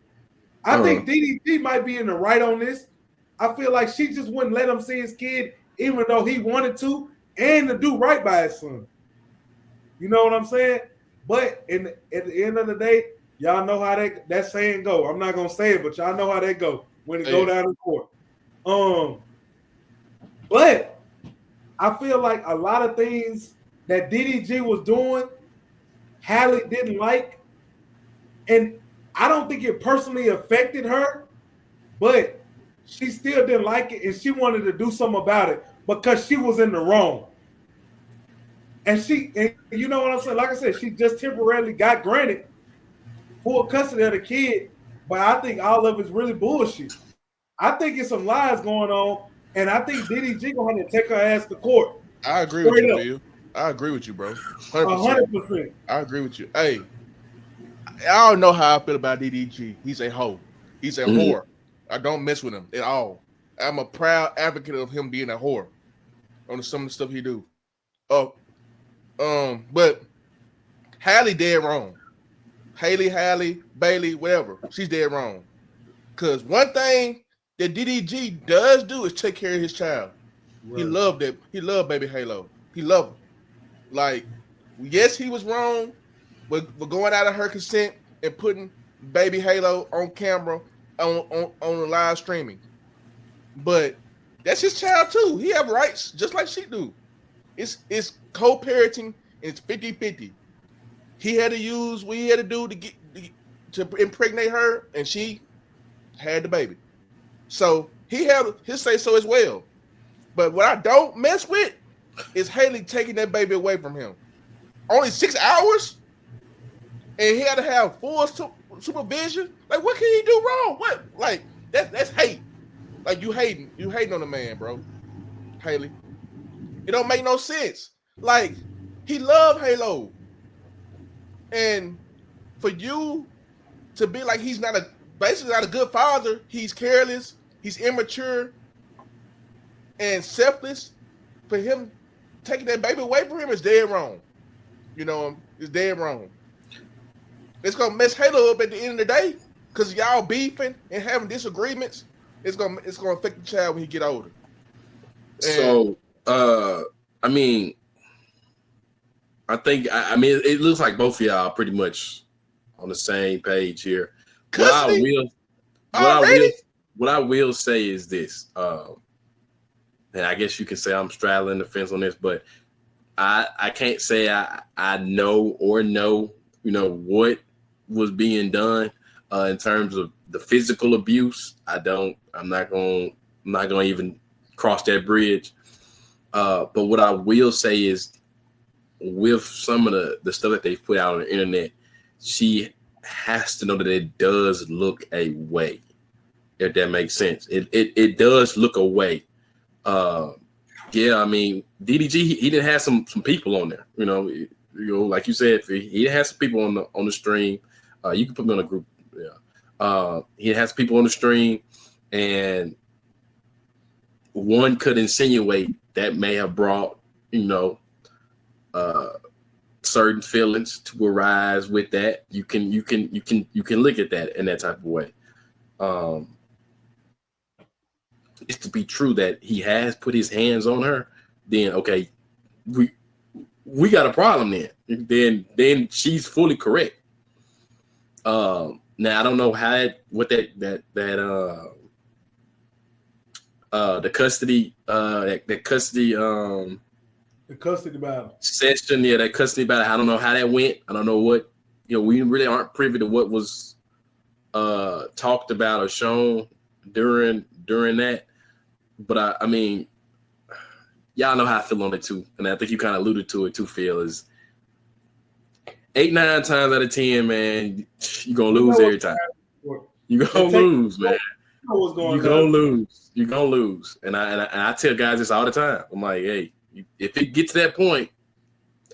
Speaker 1: I think DDG might be in the right on this. I feel like she just wouldn't let him see his kid, even though he wanted to, and to do right by his son. You know what I'm saying? But at the end of the day, y'all know how that saying go. I'm not gonna say it, but y'all know how that go when it go down in court. But I feel like a lot of things that DDG was doing, Halle didn't like, and I don't think it personally affected her, but she still didn't like it, and she wanted to do something about it because she was in the wrong. And you know what I'm saying? Like I said, she just temporarily got granted full custody of the kid, but I think all of it's really bullshit. I think it's some lies going on, and I think DDG gonna have to take her ass to court.
Speaker 3: I agree with you, Bill. I agree with you, bro. 100%. I agree with you. Hey, I don't know how I feel about DDG. He's a hoe. He's a whore. I don't mess with him at all. I'm a proud advocate of him being a whore on some of the stuff he do. But Halle dead wrong. Halle Bailey, whatever. She's dead wrong. Because one thing that DDG does do is take care of his child. Right. He loved it. He loved baby Halo. He loved her. Like, yes, he was wrong with going out of her consent and putting baby Halo on camera on the live streaming. But that's his child too. He have rights just like she do. It's co-parenting. It's 50-50. He had to use what he had to do to impregnate her, and she had the baby. So he had his say so as well. But what I don't mess with is Halle taking that baby away from him. Only 6 hours, and he had to have full supervision. Like, what can he do wrong? What? Like, that's hate. Like, you hating on the man, bro. Halle. It don't make no sense. Like, he loved Halo. And for you to be like he's basically not a good father, he's careless, he's immature and selfless, for him taking that baby away from him is dead wrong. You know, it's dead wrong. It's gonna mess Halo up at the end of the day because y'all beefing and having disagreements. It's gonna affect the child when he get older.
Speaker 2: And I mean, it looks like both of y'all are pretty much on the same page here. What I will say is this, and I guess you can say I'm straddling the fence on this, but I can't say I know what was being done in terms of the physical abuse. I'm not gonna even cross that bridge. But what I will say is, with some of the stuff that they've put out on the internet, she has to know that it does look a way, if that makes sense. It does look a way. Yeah, I mean, DDG, he didn't have some people on there. You know, like you said, he had some people on the stream. You can put me on a group. Yeah. He has people on the stream, and one could insinuate that may have brought, certain feelings to arise with that. You can look at that in that type of way. It's to be true that he has put his hands on her, then okay, we got a problem then. Then she's fully correct. Now I don't know the custody
Speaker 1: the custody battle
Speaker 2: session, that custody battle. I don't know how that went. I don't know what, we really aren't privy to what was talked about or shown during that. But I mean, y'all know how I feel on it too, and I think you kind of alluded to it too, Phil. Is 8-9 times out of 10, man, you're gonna lose every time. You're gonna lose, man. You're gonna lose. And I tell guys this all the time. I'm like, hey, if it gets to that point,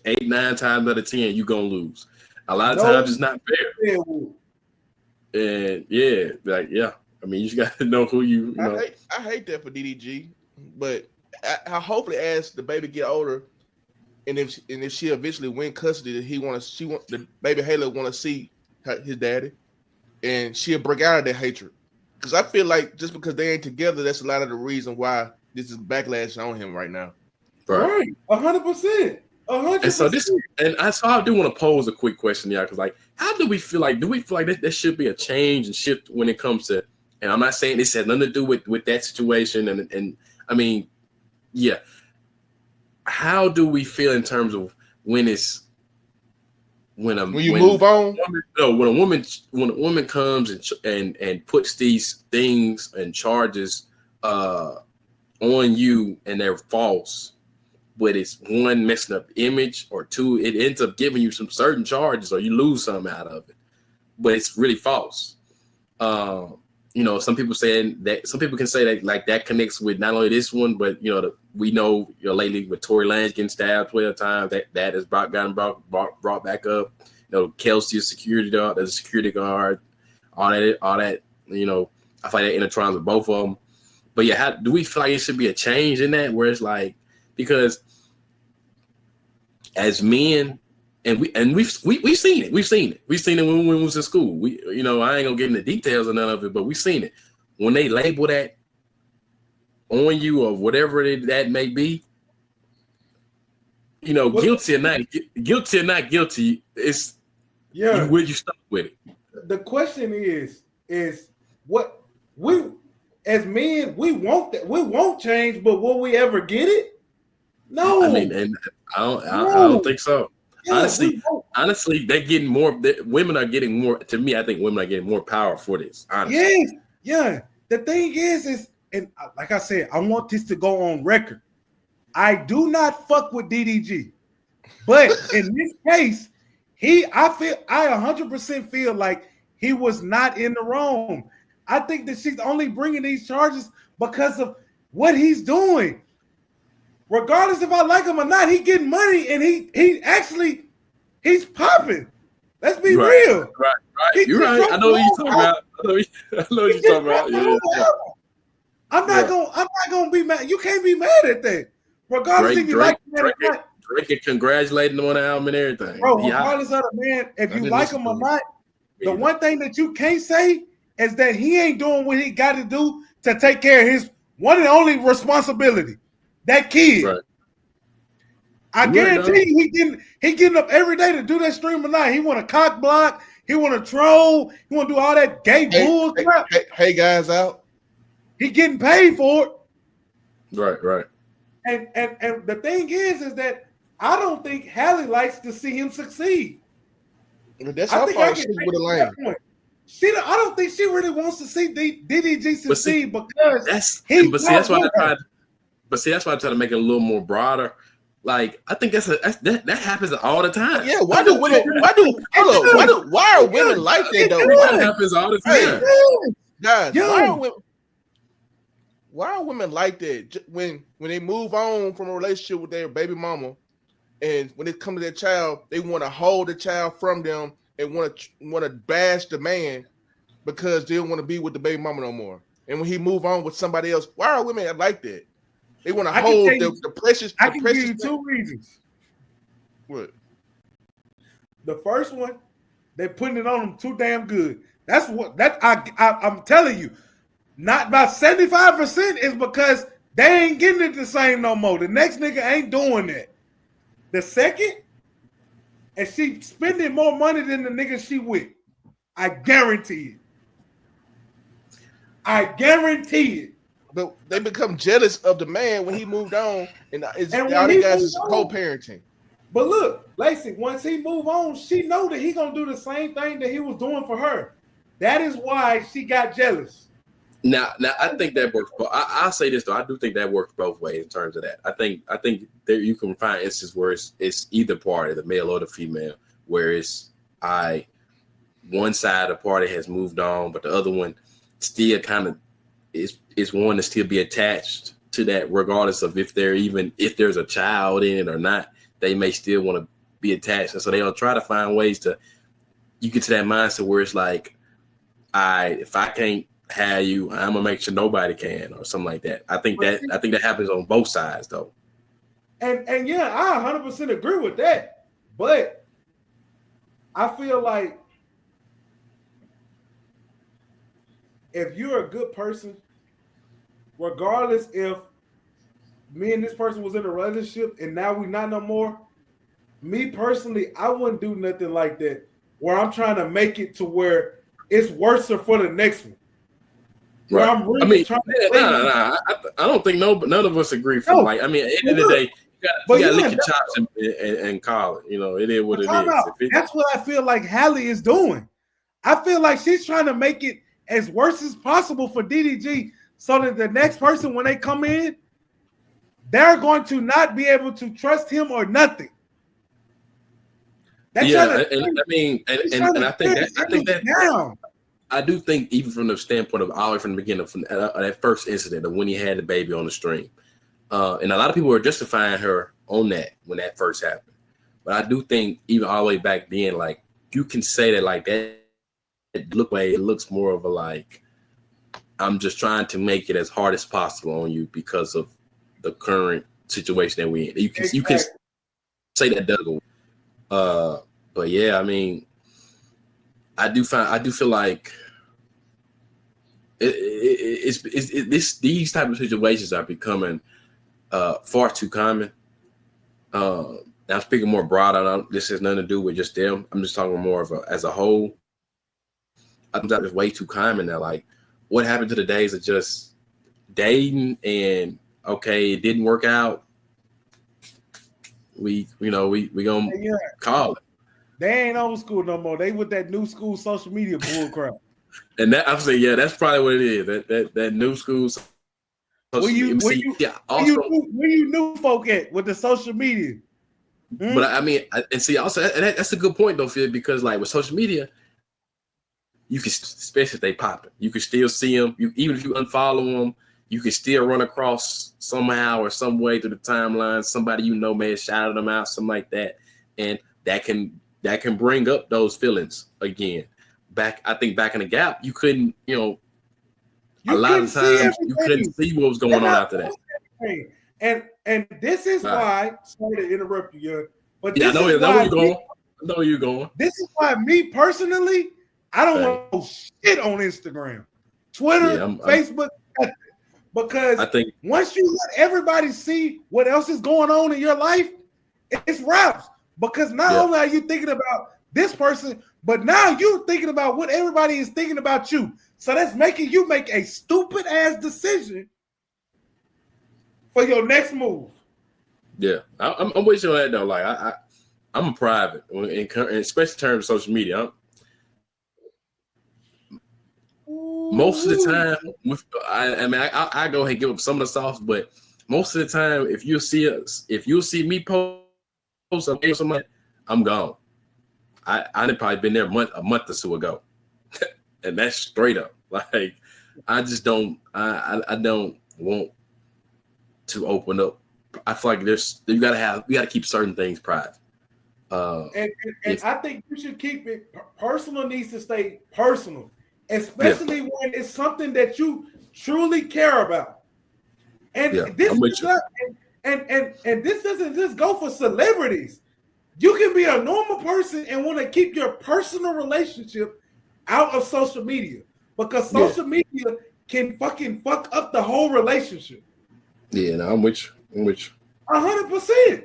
Speaker 2: 8-9 times out of 10, you're gonna lose. A lot of times it's not fair. And I mean, you just got to know who you know.
Speaker 3: I hate that for DDG, but I hopefully as the baby get older, and if she eventually win custody, the baby Halo want to see his daddy, and she'll break out of that hatred. Because I feel like just because they ain't together, that's a lot of the reason why this is backlash on him right now.
Speaker 1: Right, 100%. 100%.
Speaker 2: So I do want to pose a quick question, y'all, because like, how do we feel like? Do we feel like there should be a change and shift when it comes to? And I'm not saying this had nothing to do with that situation, and I mean, yeah. How do we feel in terms of when you
Speaker 3: move on?
Speaker 2: When a woman comes and puts these things and charges on you and they're false, but it's one, messing up image, or two, it ends up giving you some certain charges or you lose something out of it, but it's really false. Some people can say that like that connects with not only this one, but we know lately with Tory Lanez getting stabbed 12 times, that has brought back up. Kelsey, the security guard, all that. I feel like that intertwines with both of them. But yeah, how do we feel like it should be a change in that, where it's like, because as men, and we've seen it. We've seen it when we was in school. I ain't gonna get into details of none of it, but we've seen it. When they label that on you or whatever that may be, guilty or not guilty, it's where you stuck with it.
Speaker 1: The question is what we as men we want that we won't change, but will we ever get it? No.
Speaker 2: I mean, and I don't think so. Yeah, honestly, they're getting more. Women are getting more. To me, I think women are getting more power for this. Honestly.
Speaker 1: Yes, yeah. The thing is, and like I said, I want this to go on record. I do not fuck with DDG, but in this case, I 100% feel like he was not in the wrong. I think that she's only bringing these charges because of what he's doing. Regardless if I like him or not, he getting money and he's popping. Let's be real.
Speaker 2: Right. You're right. I know what you're talking about. I know what you're talking about. Yeah.
Speaker 1: I'm not gonna be mad. You can't be mad at that. Regardless if you like him or not.
Speaker 2: Drake congratulating him on the album and everything.
Speaker 1: Bro, regardless of the man, if you like him or not, the one thing that you can't say is that he ain't doing what he got to do to take care of his one and only responsibility. That kid. Right. I guarantee you he getting up every day to do that stream or not. He want to cock block, he want to troll, he want to do all that gay bull crap.
Speaker 3: Hey guys out.
Speaker 1: He getting paid for it.
Speaker 2: Right.
Speaker 1: And the thing is that I don't think Halle likes to see him succeed.
Speaker 3: That's how far she's with the lane.
Speaker 1: I don't think she really wants to see DDG succeed because
Speaker 2: that's why I try to make it a little more broader. Like, I think that happens all the time.
Speaker 3: Yeah, why are women like that though?
Speaker 2: That happens all the time.
Speaker 3: Guys, why are women like that? When they move on from a relationship with their baby mama, and when it comes to their child, they want to hold the child from them and want to bash the man because they don't want to be with the baby mama no more. And when he move on with somebody else, why are women like that? They want to hold the precious.
Speaker 1: I can give you two reasons.
Speaker 3: What?
Speaker 1: The first one, they're putting it on them too damn good. That's what I'm telling you. Not about 75% is because they ain't getting it the same no more. The next nigga ain't doing that. The second, and she spending more money than the nigga she with. I guarantee it.
Speaker 3: But they become jealous of the man when he moved on, and all they guys is co-parenting.
Speaker 1: But look, Lacey, once he move on, she know that he gonna do the same thing that he was doing for her. That is why she got jealous.
Speaker 2: Now I think that works. I'll say this though, I do think that works both ways in terms of that. I think there you can find instances where it's either party, the male or the female, where one side of the party has moved on, but the other one still kind of is one to still be attached to that, regardless of if there's a child in it or not. They may still want to be attached, and so they'll try to find ways to. You get to that mindset where it's like, if I can't have you, I'm gonna make sure nobody can, or something like that. I think that happens on both sides though.
Speaker 1: And yeah, I 100% agree with that. But I feel like if you're a good person, regardless if me and this person was in a relationship and now we not no more, me personally, I wouldn't do nothing like that where I'm trying to make it to where it's worse for the next one. Where
Speaker 2: right.
Speaker 1: I'm really trying to
Speaker 2: I don't think none of us agree. From like, I mean, at the end of the day, you got to lick your chops and call it. You know, it is what it is.
Speaker 1: That's what I feel like Halle is doing. I feel like she's trying to make it as worse as possible for DDG so that the next person, when they come in, they're going to not be able to trust him or nothing.
Speaker 2: I do think even from the standpoint of all from the beginning, from that first incident of when he had the baby on the stream, and a lot of people were justifying her on that when that first happened. But I do think even all the way back then, like you can say that like that. It looks more of a like I'm just trying to make it as hard as possible on you because of the current situation that we in. You can say that doesn't. But yeah, I mean, I do feel like these type of situations are becoming far too common. I'm speaking more broad. This has nothing to do with just them. I'm just talking more of as a whole. I think that is way too common now. Like, what happened to the days of just dating and okay, it didn't work out. We gonna call it.
Speaker 1: They ain't old school no more. They with that new school social media bull crap.
Speaker 2: And that I'm saying, yeah, that's probably what it is. That new school.
Speaker 1: Where you new folk at with the social media?
Speaker 2: Mm-hmm. But I mean, that's a good point though, Phil, because like with social media. You can, especially if they popping, you can still see them. Even if you unfollow them, you can still run across somehow or some way through the timeline. Somebody may have shouted them out, something like that, and that can bring up those feelings again. I think back in the gap, you couldn't, a lot of times you couldn't see what was going on after that.
Speaker 1: And this is why. Sorry to interrupt you, but
Speaker 2: I know where you're going.
Speaker 1: This is why me personally. I don't want shit on Instagram, Twitter, Facebook, because I think once you let everybody see what else is going on in your life, it's routes. Because not only are you thinking about this person, but now you're thinking about what everybody is thinking about you. So that's making you make a stupid ass decision for your next move.
Speaker 2: Yeah, I'm with you on that though. Like I'm a private, especially in terms of social media. Most of the time, I go ahead and give up some of the sauce, but most of the time, if you'll see me post something, I'm gone. I'd probably been there a month or so ago, and that's straight up. Like I just don't. I don't want to open up. I feel like we gotta keep certain things private.
Speaker 1: And I think you should keep it personal. Needs to stay personal. Especially when it's something that you truly care about. And this doesn't just go for celebrities. You can be a normal person and want to keep your personal relationship out of social media because social media can fucking fuck up the whole relationship.
Speaker 2: Yeah, no, I'm with you.
Speaker 1: 100%.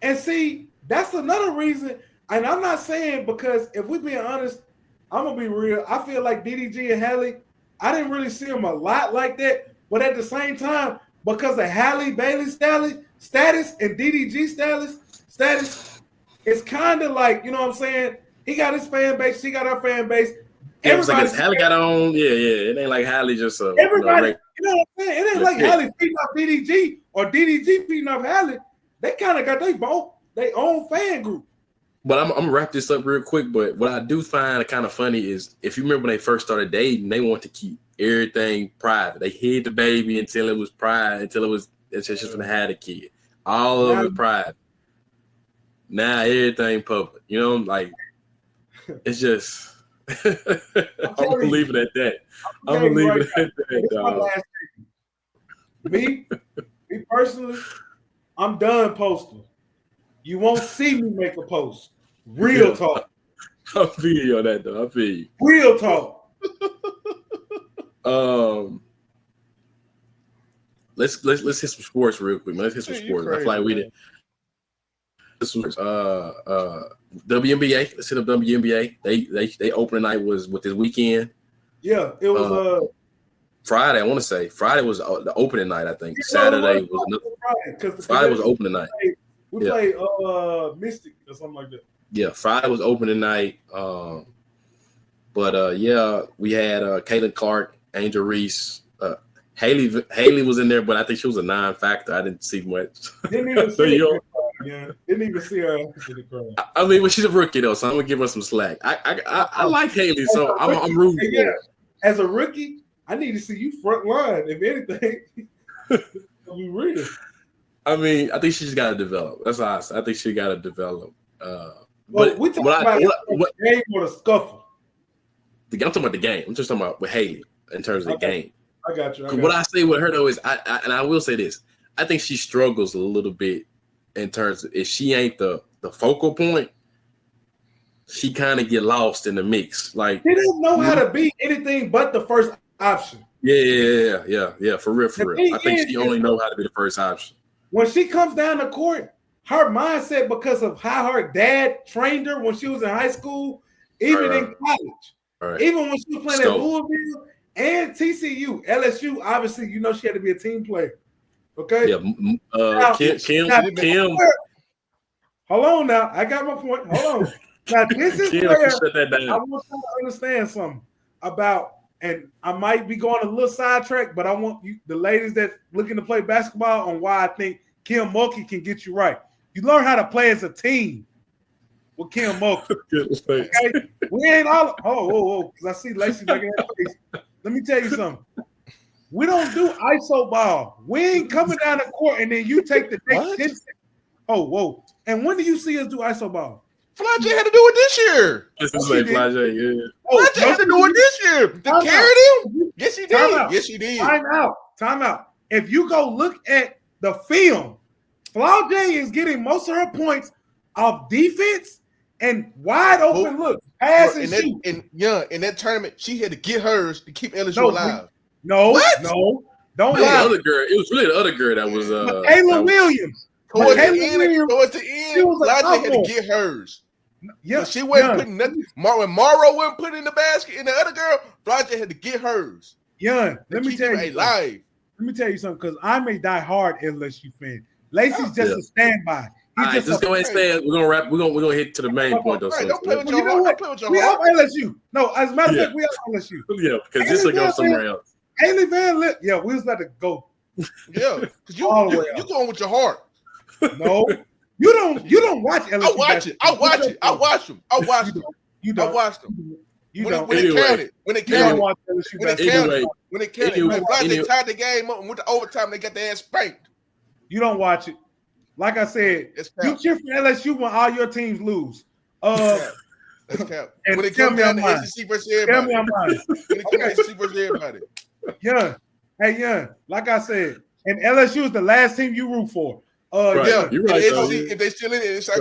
Speaker 1: And see, that's another reason. And I'm not saying because if we're being honest, I'm gonna be real. I feel like DDG and Halle, I didn't really see them a lot like that. But at the same time, because of Halle Bailey status and DDG status, it's kind of like, you know what I'm saying? He got his fan base, she got her fan base.
Speaker 2: Everybody Halle got her own. Yeah. It ain't like Halle just
Speaker 1: everybody. You know what I'm saying? It ain't like Halle feeding off DDG or DDG feeding off Halle. They kind of got their own fan group.
Speaker 2: But I'm gonna wrap this up real quick. But what I do find kind of funny is if you remember when they first started dating, they wanted to keep everything private. They hid the baby until it was private, it's just when they had a kid. All of it private. Now everything public. You know, like it's just I'm gonna leave it at that. I'm gonna leave it at that, dog.
Speaker 1: Me personally, I'm done posting. You won't see me make a post. Real talk.
Speaker 2: I feel you on that though. I feel you.
Speaker 1: Real talk.
Speaker 2: Let's hit some sports real quick, man. Let's hit some sports. I feel like we did. This was WNBA. Let's hit up WNBA. They opening night was with this weekend.
Speaker 1: Yeah, it was
Speaker 2: Friday. I want to say Friday was the opening night. I think Saturday was Friday was opening night.
Speaker 1: We played Mystic or something like that.
Speaker 2: Yeah, Friday was opening night. But we had Caitlin Clark, Angel Reese, Haley was in there, but I think she was a non-factor. I didn't see much.
Speaker 1: Didn't even see her. Yeah, didn't even see her.
Speaker 2: I mean, but she's a rookie though, so I'm gonna give her some slack. I like Haley, so I'm rooting for her.
Speaker 1: As a rookie, I need to see you front line. If anything, I'll be real.
Speaker 2: I mean, I think she's got to develop. That's how I think she got to develop.
Speaker 1: But we talking about the game or the scuffle.
Speaker 2: I'm talking about the game. I'm just talking about with Haley in terms of the game.
Speaker 1: I got you.
Speaker 2: What I say with her though is, I will say this. I think she struggles a little bit in terms of if she ain't the focal point, she kind of get lost in the mix. Like
Speaker 1: she didn't know how to be anything but the first option.
Speaker 2: Yeah. For real. I think she only know how to be the first option. When
Speaker 1: she comes down the court, her mindset, because of how her dad trained her when she was in high school, even in college, even when she was playing at Louisville and TCU, LSU, obviously, you know she had to be a team player. Okay.
Speaker 2: Yeah. Kim.
Speaker 1: Hold on now. I got my point. Hold on. Now, this is where I want you to understand something about, and I might be going a little sidetrack, but I want you, the ladies that looking to play basketball, on why I think Kim Mulkey can get you right. You learn how to play as a team with Kim Mulkey. Okay? We ain't all because I see Lacey making that face. Let me tell you something. We don't do ISO ball. We ain't coming down the court and then you take the next 10 seconds. And when do you see us do ISO ball?
Speaker 3: Fly-J had to do it this year.
Speaker 2: This is like Fly-J, yeah.
Speaker 3: Fly-J had to do it this year. They carried him. Yes, he did. Yes, he did.
Speaker 1: Time out. If you go look at the film, Fly-J is getting most of her points off defense and wide open look. Pass and shoot.
Speaker 3: In that tournament, she had to get hers to keep LSU alive.
Speaker 1: No. Don't lie.
Speaker 2: It was really the other girl that was
Speaker 1: Kayla Williams.
Speaker 3: Towards the end, Fly-J had to get hers.
Speaker 1: Yeah,
Speaker 3: she wasn't putting nothing. When Morrow wasn't putting in the basket, and the other girl, Fly-J had to get hers.
Speaker 1: Yeah, let me tell you something, because I'm a die-hard LSU fan. Lacey's just a standby.
Speaker 2: Just go ahead and stand. We're gonna hit to the main point though.
Speaker 3: Don't play with your heart.
Speaker 1: We have LSU. No, as a matter of fact, we have LSU.
Speaker 2: Yeah, because this will go somewhere else.
Speaker 1: Haley Van Lith. Yeah, we was about to go.
Speaker 3: Yeah, because you going with your heart.
Speaker 1: No, you don't watch LSU.
Speaker 3: I watch them. I watch them.
Speaker 1: You don't.
Speaker 3: I watched them.
Speaker 1: You don't.
Speaker 3: When it counted. When they tied the game up and went to overtime, they got their ass spanked.
Speaker 1: You don't watch it. Like I said, you cheer for LSU when all your teams lose.
Speaker 3: That's cap. When it comes down to SEC versus everybody. When it comes down to SEC versus everybody.
Speaker 1: Yeah. Hey, Young. Like I said, and LSU is the last team you root for.
Speaker 3: Yeah, you're right. If they still in it, it's like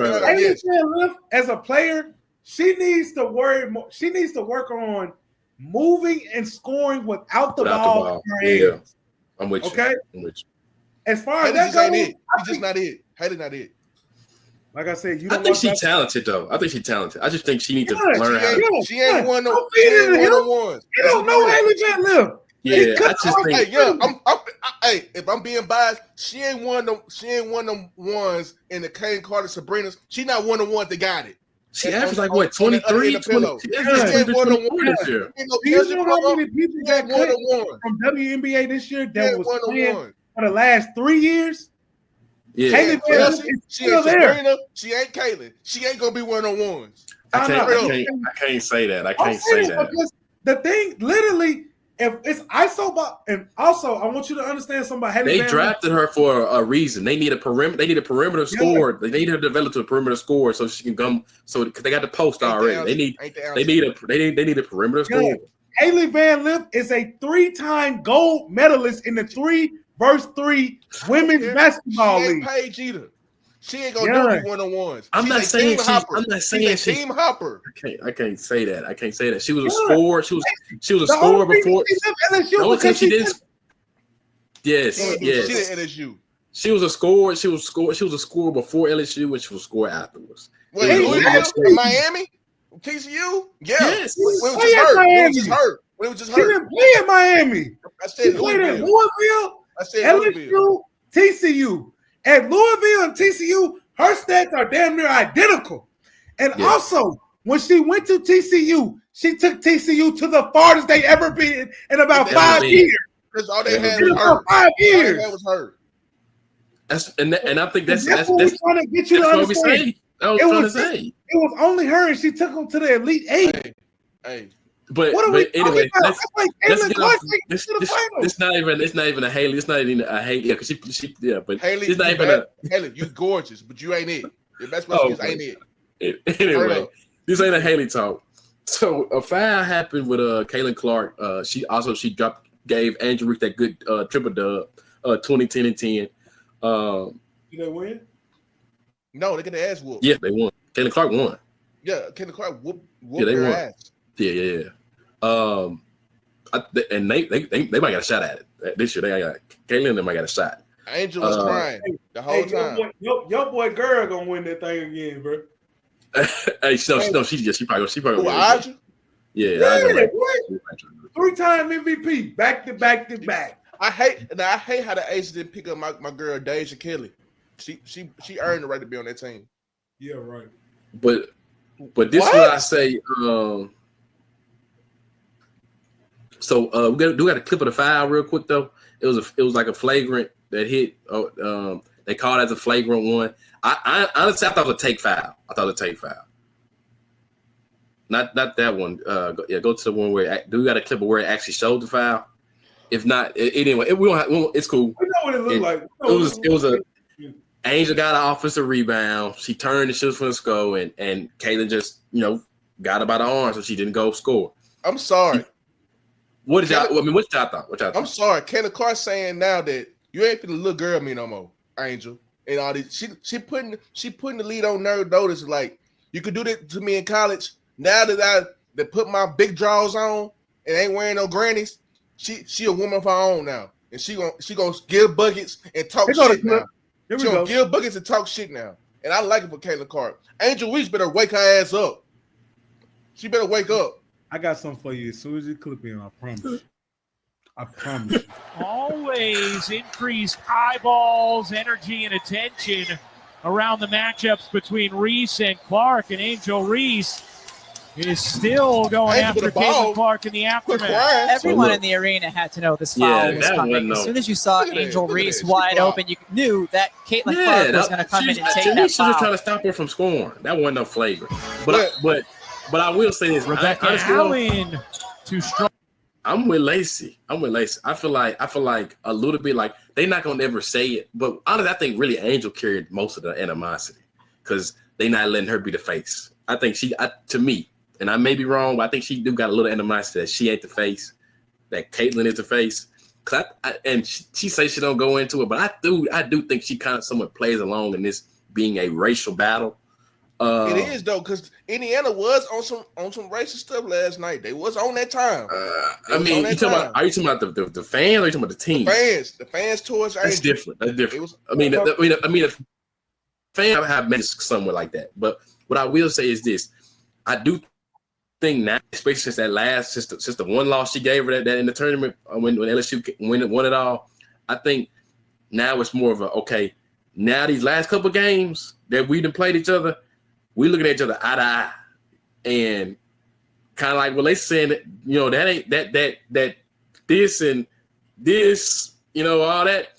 Speaker 1: as a player, she needs to worry more. She needs to work on moving and scoring without the ball in her hands.
Speaker 2: I'm with you.
Speaker 1: Okay.
Speaker 2: I'm with you.
Speaker 1: As far as
Speaker 3: that goes, she's just not it. Haley not it.
Speaker 1: Like I said,
Speaker 2: I think she's talented though. I think she's talented. I just think she needs to learn how.
Speaker 3: She ain't one of one-on-ones.
Speaker 1: You don't know Haley Van Lith.
Speaker 2: Yeah, I just think.
Speaker 3: If I'm being biased, she ain't one of them ones in the Kane Carter Sabrinas. She not one of the ones that got it.
Speaker 2: She averaged like what 23. She averaged one of one this year.
Speaker 1: You know how many people got cut from WNBA this year that was playing for the last 3 years?
Speaker 2: Yeah,
Speaker 1: Haley Van Lith is still there.
Speaker 3: She ain't Kaylin. She ain't gonna be one of the ones.
Speaker 2: I can't say that. I can't say that.
Speaker 1: Because the thing, literally. If it's ISO ball, and also I want you to understand something about
Speaker 2: They drafted her for a reason. They need a perimeter. They need a perimeter scorer. They need her to develop to a perimeter scorer so she can come. So because they got the post already, they need a perimeter scorer.
Speaker 1: Haley Van Lith is a 3-time gold medalist in the 3 versus 3 women's basketball
Speaker 3: She ain't
Speaker 1: league.
Speaker 3: Paige either. She ain't gonna do one-on-ones.
Speaker 2: I'm not saying
Speaker 3: she's a team hopper.
Speaker 2: I can't say that. I can't say that. She was a scorer. She was a
Speaker 1: The
Speaker 2: scorer
Speaker 1: only reason
Speaker 2: before.
Speaker 1: she left LSU
Speaker 2: The only time
Speaker 1: because
Speaker 2: she didn't. Yes.
Speaker 3: She at LSU.
Speaker 2: She was a scorer. She was a scorer before LSU, and she was a scorer afterwards.
Speaker 3: Wait, Miami? TCU? Yeah.
Speaker 2: Yes.
Speaker 3: When it was just hurt.
Speaker 1: She didn't play in Miami.
Speaker 3: I said
Speaker 1: She played in
Speaker 3: Louisville.
Speaker 1: Louisville,
Speaker 3: I said Louisville.
Speaker 1: LSU, TCU. At Louisville and TCU, her stats are damn near identical. And also, when she went to TCU, she took TCU to the farthest they ever been in about 5 years.
Speaker 3: Because all they had was her.
Speaker 1: 5 years.
Speaker 3: All they had was her.
Speaker 2: And I think that's
Speaker 1: what we're trying to get you to understand. It was only her, and she took them to the Elite Eight.
Speaker 3: Hey.
Speaker 2: But anyway, it's not even a Haley. It's not even a Haley. Yeah, because she but
Speaker 3: Haley,
Speaker 2: she's not even
Speaker 3: Haley, you gorgeous, but you ain't it. Your best friend ain't it.
Speaker 2: Anyway, this ain't a Haley talk. So a foul happened with Caitlin Clark. She gave Andrew Reese that good triple dub, 2010 and 10.
Speaker 1: Did they win?
Speaker 3: No, they get their ass whooped.
Speaker 2: Yeah, they won. Caitlin Clark won.
Speaker 3: Yeah, Caitlin Clark whooped
Speaker 2: they
Speaker 3: their
Speaker 2: won.
Speaker 3: ass.
Speaker 2: Yeah. And they might got a shot at it this year. Caitlin and they might got a shot.
Speaker 3: Angel was crying the whole time.
Speaker 1: Your boy girl gonna win that thing again, bro.
Speaker 2: She probably
Speaker 3: Who, Aja?
Speaker 2: Yeah.
Speaker 1: 3-time MVP, back to back.
Speaker 3: I hate how the Aces didn't pick up my girl Deja Kelly. She earned the right to be on that team.
Speaker 1: Yeah, right.
Speaker 2: But this is what I say. So we got a clip of the foul real quick though. It was like a flagrant that hit. They called it as a flagrant one. I honestly I thought it was a take foul. Not that one. Go to the one where we got a clip of where it actually showed the foul. If not, anyway, it's cool.
Speaker 1: We know what it looked like.
Speaker 2: It was a Angel got an offensive rebound. She turned and shoots for the score, and Caitlin just got her by the arm, so she didn't go score.
Speaker 3: I'm sorry.
Speaker 2: What y'all thought?
Speaker 3: I'm sorry. Caitlin Clark saying now that you ain't finna little girl me no more, Angel, and all these. She putting the lead on nerd notice like you could do that to me in college. Now that I put my big draws on and ain't wearing no grannies, she a woman of her own now, and she gonna give buckets and talk shit now. She gonna give buckets and talk shit now, and I like it for Caitlin Clark. Angel Reese better wake her ass up. She better wake up.
Speaker 1: I got something for you as soon as you clip in. I promise.
Speaker 4: Always increased eyeballs, energy, and attention around the matchups between Reese and Clark, and Angel Reese is still going after Caitlin Clark in the aftermath.
Speaker 5: Everyone in the arena had to know this foul was coming. As soon as you saw Angel Reese wide open, you knew that Caitlin Clark was going to come in and take that foul.
Speaker 2: She was trying to stop her from scoring. That wasn't no flagrant. But I will say this.
Speaker 4: Rebecca Allen too strong.
Speaker 2: I'm with Lacey. I feel like a little bit like they're not gonna ever say it, but honestly, I think really Angel carried most of the animosity because they not letting her be the face. I think to me, and I may be wrong, but I think she do got a little animosity that she ain't the face, that Caitlin is the face. And she says she don't go into it, but I do think she kind of somewhat plays along in this being a racial battle.
Speaker 3: It is though, because Indiana was on some racist stuff last night. They was on that time.
Speaker 2: Are you talking about the fans or are you talking about the team?
Speaker 3: The fans towards
Speaker 2: that's different. The fans have messaged somewhere like that. But what I will say is this: I do think now, especially since the one loss she gave her that in the tournament when LSU won it all, I think now it's more of a okay. Now these last couple games that we done played each other. We looking at each other eye to eye, and kind of like what they saying that that ain't that this and this, all that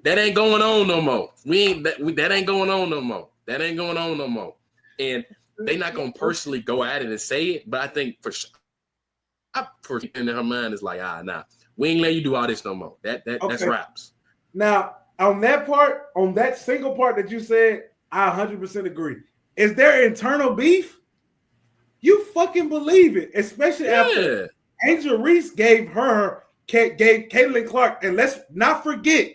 Speaker 2: ain't going on no more. That ain't going on no more. That ain't going on no more. And they not gonna personally go at it and say it, but I think for in her mind is like nah, we ain't let you do all this no more. That's raps.
Speaker 1: Now on that single part that you said, I 100% agree. Is there internal beef? You fucking believe it, especially after Angel Reese gave Caitlin Clark, and let's not forget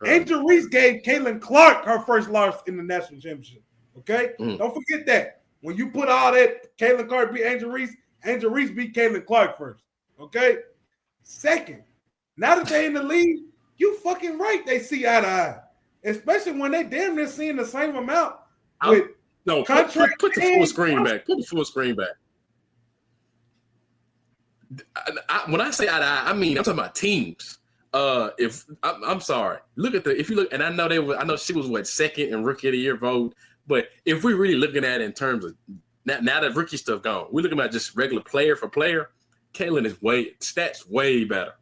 Speaker 1: Angel Reese gave Caitlin Clark her first loss in the national championship. Okay? Don't forget that. When you put all that, Caitlin Clark beat Angel Reese beat Caitlin Clark first. Okay? Second, now that they're in the league, you fucking right, they see eye to eye. Especially when they damn near seeing the same amount with contract.
Speaker 2: Put the full screen back. Put the full screen back. When I say eye to eye, I mean I'm talking about teams. If I'm sorry, if you look, and I know she was second in rookie of the year vote, but if we're really looking at it in terms of now that rookie stuff gone, we're looking at just regular player for player. Caitlin is stats way better.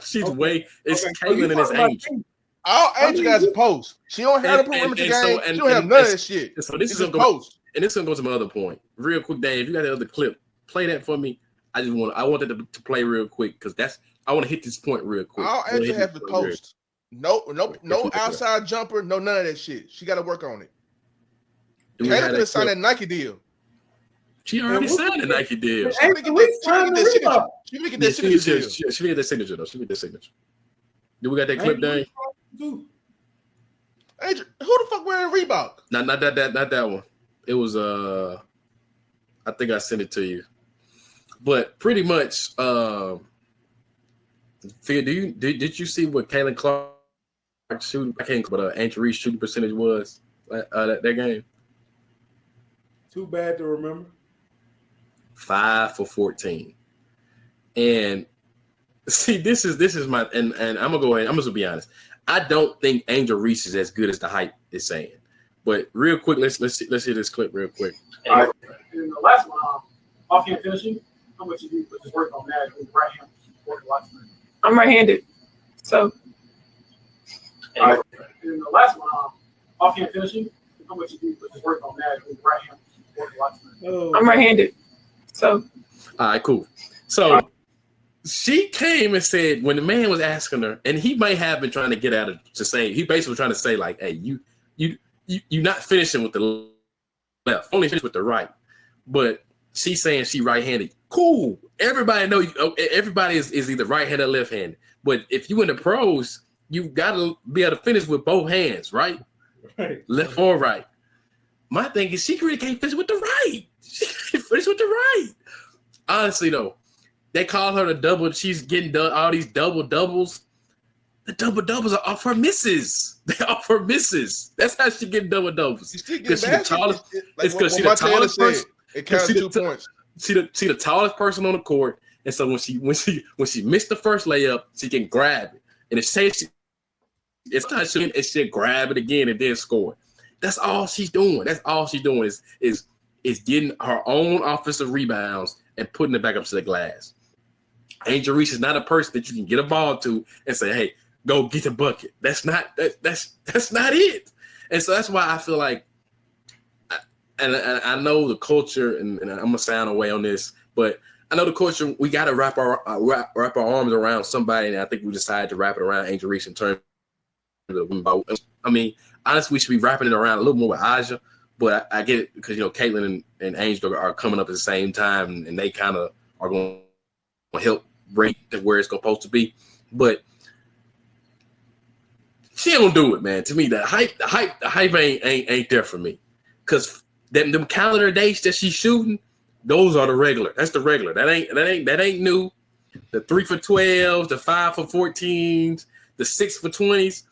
Speaker 2: She's Caitlin and it's Angel.
Speaker 3: All Angel guys are post. She don't have the perimeter game. She don't have none of that shit.
Speaker 2: So this is post. And this is gonna go to my other point. Real quick, Dave, if you got the other clip, play that for me. I want it to play real quick because I want to hit this point real quick.
Speaker 3: All Angel have the post. No outside jumper, none of that shit. She got to work on it. Caitlin could have signed that Nike deal.
Speaker 2: She already signed a Nike deal.
Speaker 3: She didn't get that signature.
Speaker 2: She didn't get that signature though. She didn't get that signature. Do we got that clip, Dave?
Speaker 3: Angel, who the fuck wearing Reebok?
Speaker 2: Not that one. It was I think I sent it to you. But pretty much, Phil, did you see what Caitlin Clark shooting? I can't, but Angel Reese shooting percentage was that game.
Speaker 1: Too bad to remember.
Speaker 2: 5 for 14, and see, this is my and I'm gonna go ahead. I'm gonna be honest. I don't think Angel Reese is as good as the hype is saying. But real quick, let's hear this clip real quick.
Speaker 6: All right. And the last one, offhand finishing. How much you do just work on that with right hand?
Speaker 7: I'm right-handed, so.
Speaker 6: All right. And the last one, offhand finishing. How much you do just work on that with right hand?
Speaker 7: I'm right-handed, so.
Speaker 2: All right, cool. So she came and said when the man was asking her, and he might have been trying to get at her to say, he basically was trying to say like, hey, you're not finishing with the left, only finish with the right. But she's saying she right-handed. Cool. Everybody know everybody is either right-handed or left-handed. But if you in the pros, you gotta be able to finish with both hands, right? Left or right. My thing is she really can't finish with the right. She can't finish with the right. Honestly though, they call her the double. She's getting all these doubles. The doubles are off her misses. They off her misses. That's how she getting doubles. Because she's the tallest. It's because she's the tallest person.
Speaker 3: It counts 2 points.
Speaker 2: She the tallest person on the court, and so when she missed the first layup, she can grab it, and it's not shooting, and she'll grab it again and then score. That's all she's doing. That's all she's doing is getting her own offensive rebounds and putting it back up to the glass. Angel Reese is not a person that you can get a ball to and say, "Hey, go get the bucket." That's not it. And so that's why I feel like. And I know the culture, and I'm gonna sound away on this, but I know the culture. We got to wrap our arms around somebody, and I think we decided to wrap it around Angel Reese in terms of. I mean, honestly, we should be wrapping it around a little more with Aja, but I get it because Caitlin and Angel are coming up at the same time, and they kind of are going to help bring it where it's supposed to be. But she don't do it, man. To me, the hype ain't there for me, because. Them calendar dates that she's shooting, those are the regular. That's the regular. That ain't new. The 3 for 12s, the 5 for 14s, the 6 for 20s.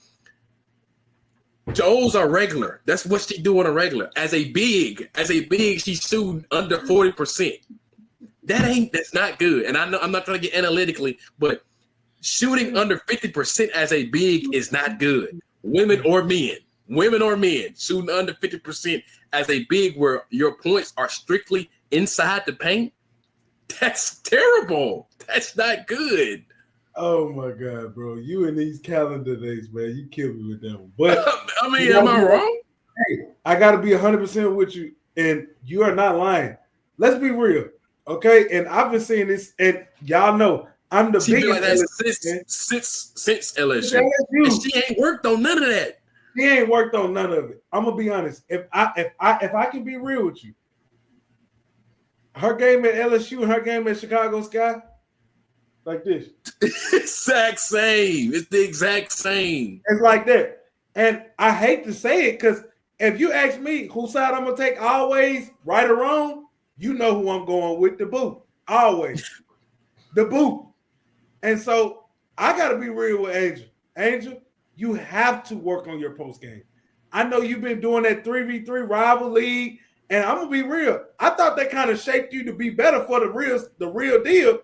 Speaker 2: Those are regular. That's what she do on a regular. As a big, she's shooting under 40%. That's not good. And I know I'm not trying to get analytically, but shooting under 50% as a big is not good. Women or men shooting under 50% as a big where your points are strictly inside the paint. That's terrible. That's not good.
Speaker 1: Oh my God, bro. You and these calendar days, man. You kill me with that one. But
Speaker 2: I mean, am I wrong?
Speaker 1: Hey, I gotta be 100% with you, and you are not lying. Let's be real. Okay. And I've been seeing this, and y'all know I'm the biggest
Speaker 2: like that since LSU. And she ain't worked on none of that.
Speaker 1: She ain't worked on none of it. I'm gonna be honest. If I can be real with you, her game at LSU and her game at Chicago Sky, like this.
Speaker 2: Exact same. It's the exact same.
Speaker 1: It's like that. And I hate to say it because if you ask me whose side I'm gonna take always, right or wrong, you know who I'm going with, the boot. Always. The boot. And so I gotta be real with Angel. Angel, you have to work on your post game. I know you've been doing that 3v3 rival league, and I'm gonna be real. I thought that kind of shaped you to be better for the real deal.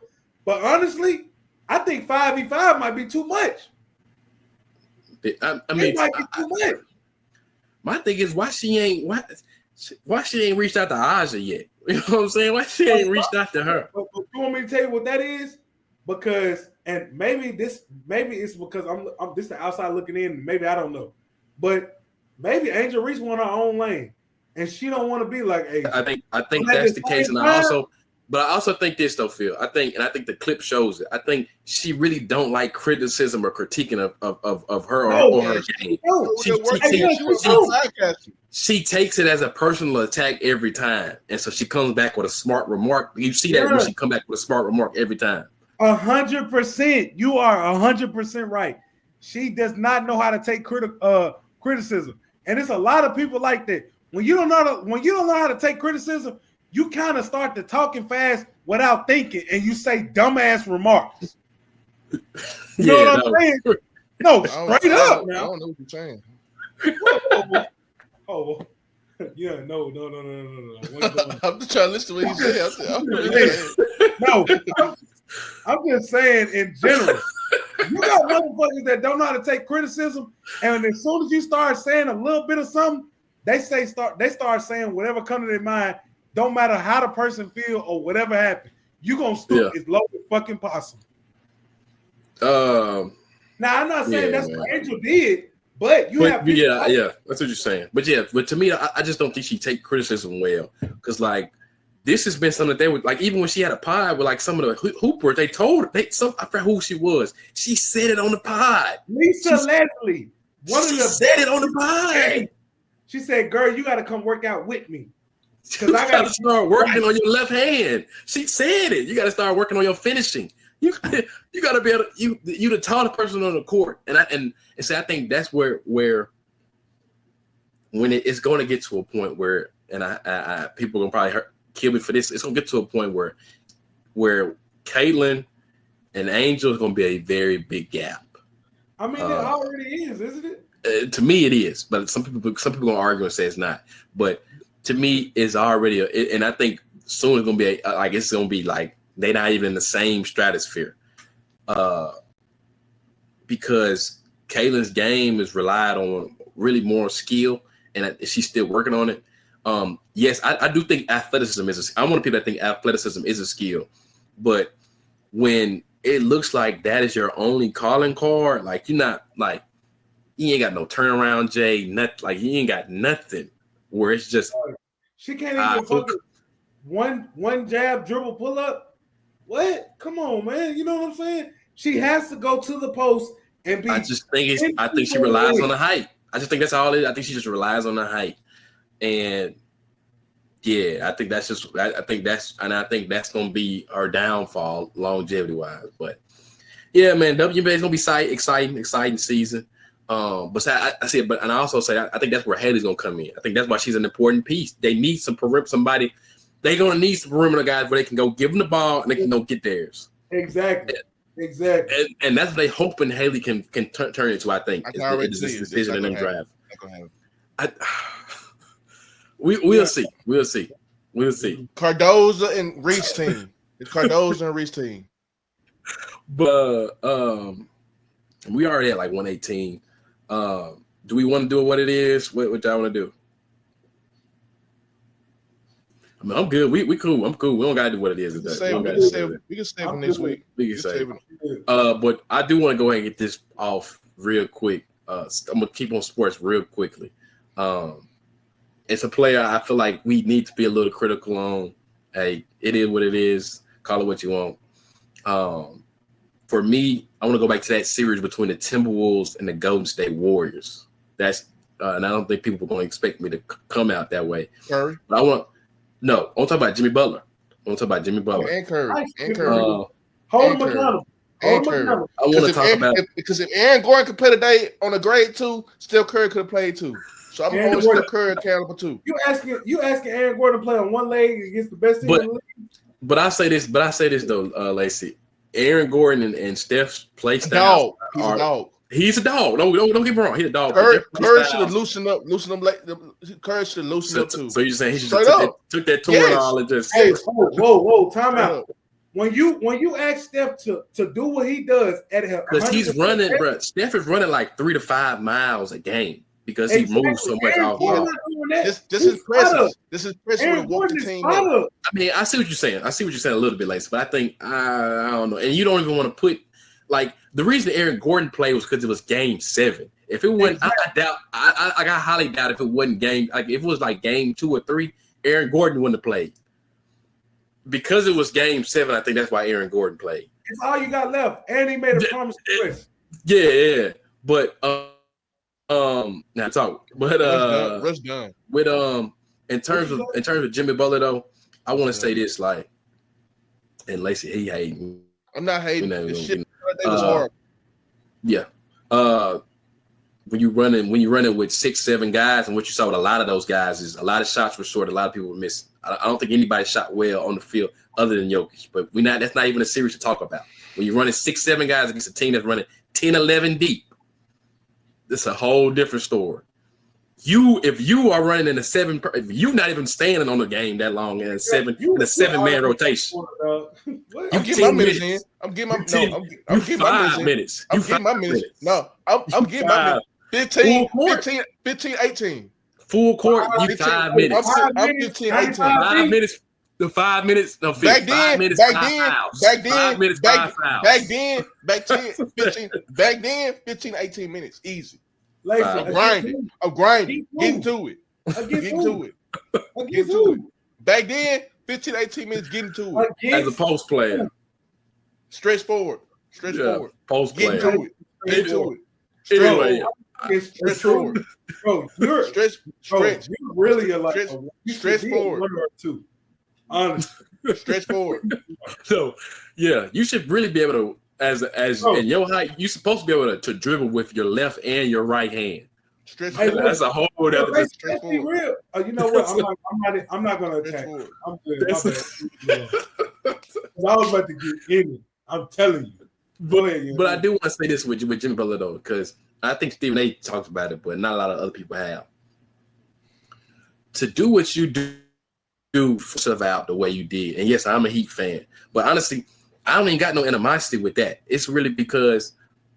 Speaker 1: But honestly, I think 5v5 might be too much.
Speaker 2: I mean,
Speaker 1: it might be too much.
Speaker 2: My thing is why she ain't reached out to Aja yet. You know what I'm saying? Why she ain't reached out to her?
Speaker 1: But you want me to tell you what that is? Because, and maybe it's because I'm this the outside looking in. Maybe I don't know, but maybe Angel Reese want her own lane, and she don't want to be like Angel.
Speaker 2: I think that's the case, and I also think this though, Phil. I think the clip shows it. I think she really don't like criticism or critiquing of her or her game. She takes it as a personal attack every time, and so she comes back with a smart remark. You see that when she come back with a smart remark every time.
Speaker 1: 100%. You are 100% right. She does not know how to take criticism, and it's a lot of people like that. When you don't know how to take criticism, you kind of start to talking fast without thinking, and you say dumbass remarks. You know what I'm saying? No, straight up.
Speaker 3: I don't know what you're saying.
Speaker 1: Oh, yeah, no.
Speaker 3: I'm just trying to listen to what he said.
Speaker 1: No, I'm just saying in general. You got motherfuckers that don't know how to take criticism, and as soon as you start saying a little bit of something, they start saying whatever comes to their mind. Don't matter how the person feel or whatever happened, you gonna stoop as low as fucking possible. Now I'm not saying that's what Angel did, but have people
Speaker 2: that's what you're saying. But to me, I just don't think she take criticism well, because like this has been something that they would like. Even when she had a pod with like some of the hoopers, they told her I forgot who she was. She said it on the pod.
Speaker 1: Lisa Leslie,
Speaker 2: said it on the pod.
Speaker 1: She said, "Girl, you got to come work out with me."
Speaker 2: Because I got to start working on your left hand. She said it. You got to start working on your finishing. You got to be able to you the taller person on the court. And so I think that's where when it's going to get to a point where, and I people are gonna probably kill me for this. It's gonna get to a point where Caitlin and Angel is gonna be a very big gap.
Speaker 1: I mean, it already is, isn't it?
Speaker 2: To me, it is. But some people gonna argue and say it's not. But to me, it's already, and I think soon it's gonna be it's gonna be like they're not even in the same stratosphere, because Caitlin's game is relied on really more skill, and she's still working on it. Yes, I do think athleticism is. I'm one of the people that think athleticism is a skill, but when it looks like that is your only calling card, like you're not like you ain't got no turnaround, Jay, nothing. Like you ain't got nothing. Where it's just
Speaker 1: she can't even fucking one jab dribble pull up. What? Come on, man. You know what I'm saying? She has to go to the post and be.
Speaker 2: I think she relies on the height. I just think that's all it is. I think she just relies on the height, and I think that's just. I think that's gonna be her downfall longevity wise. But yeah, man, WNBA is gonna be exciting season. But I see it, but and I also say I think that's where Haley's gonna come in. I think that's why she's an important piece. They need somebody. They're gonna need some perimeter guys where they can go give them the ball and they can go get theirs.
Speaker 1: Exactly.
Speaker 2: And that's what they hoping Haley can turn into. I think is this decision in the draft. We'll see.
Speaker 3: Cardoza and Reese team. It's Cardoza and Reese team.
Speaker 2: But we already at like 118. Do we want to do what it is? What y'all want to do? I mean, I'm good. We cool. I'm cool. We don't gotta do what it is.
Speaker 3: We can save it next week.
Speaker 2: We can save it. But I do want to go ahead and get this off real quick. I'm gonna keep on sports real quickly. It's a player I feel like we need to be a little critical on. Hey, it is what it is. Call it what you want. For me, I want to go back to that series between the Timberwolves and the Golden State Warriors. That's and I don't think people are going to expect me to come out that way.
Speaker 3: Curry?
Speaker 2: But I want to talk about Jimmy Butler.
Speaker 3: And Curry.
Speaker 1: Hold him accountable.
Speaker 3: And Curry.
Speaker 2: I want to talk about
Speaker 3: because if Aaron Gordon could play today on a grade 2, Steph Curry could have played too. So I'm holding Steph Curry accountable too.
Speaker 1: You asking Aaron Gordon to play on one leg against the best team in the league?
Speaker 2: But I say this though, Lacey. Aaron Gordon and Steph's play style.
Speaker 3: He's a dog.
Speaker 2: He's a dog. Don't get me wrong. He's a dog.
Speaker 3: Curry should have loosened up. Curry should have loosened up too.
Speaker 2: So you're saying he should have took that Toradol and just
Speaker 1: whoa, time out. When you ask Steph to do what he does at
Speaker 2: because he's running, bro. Steph is running like 3 to 5 miles a game because he moves so much off ball.
Speaker 3: This is presence. This is presence with walk the team.
Speaker 2: I mean, I see what you're saying. I see what you're saying a little bit, Lacey, but I think I don't know. And you don't even want to put like the reason Aaron Gordon played was because it was game 7. If it wasn't, I got highly doubt if it wasn't game. Like if it was like game 2 or 3, Aaron Gordon wouldn't have played. Because it was game 7, I think that's why Aaron Gordon played.
Speaker 1: It's all you got left, and he made a promise to Chris.
Speaker 2: Yeah. But now talk. But
Speaker 3: Rush done.
Speaker 2: With in terms of Jimmy Butler though, I want to say this like, and Lacey he hating.
Speaker 3: I'm not hating. This shit was horrible.
Speaker 2: Yeah. When you running with 6-7 guys, and what you saw with a lot of those guys is a lot of shots were short, a lot of people were missing. I don't think anybody shot well on the field other than Jokic, but that's not even a series to talk about. When you're running 6-7 guys against a team that's running 10-11 deep, it's a whole different story. If you are running in a 7, if you're not even standing on the game that long in a 7-man rotation,
Speaker 3: I'm getting my minutes in. I'm getting my minutes. I'm getting my minutes. No, I'm getting my minutes. 15, 18.
Speaker 2: Full court, you 5 minutes.
Speaker 3: I'm 15, 18.
Speaker 2: 5 minutes. The 5 minutes. No, 5 minutes.
Speaker 3: Back then, 15, 18 minutes, easy.
Speaker 1: I'm
Speaker 3: grinding. Getting to it. Back then, 15, 18 minutes, getting to it.
Speaker 2: As a post player.
Speaker 3: Stretch forward.
Speaker 2: Post player.
Speaker 3: Get to it.
Speaker 2: Anyway.
Speaker 3: Stretch forward.
Speaker 1: Bro, you're really
Speaker 3: stretch forward.
Speaker 1: Honestly.
Speaker 3: Stretch forward.
Speaker 2: So, yeah, you should really be able to, as in your height, you're supposed to be able to dribble with your left and your right hand.
Speaker 3: Stretch forward.
Speaker 2: That's a whole other.
Speaker 1: Let's be real. You know what? I'm not going to attack. I'm good. I was about to get in it. I'm telling you.
Speaker 2: But I do want to say this with Jimmy Butler though, because I think Stephen A. talks about it, but not a lot of other people have. To do what you do stuff out the way you did, and yes, I'm a Heat fan, but honestly, I don't even got no animosity with that. It's really because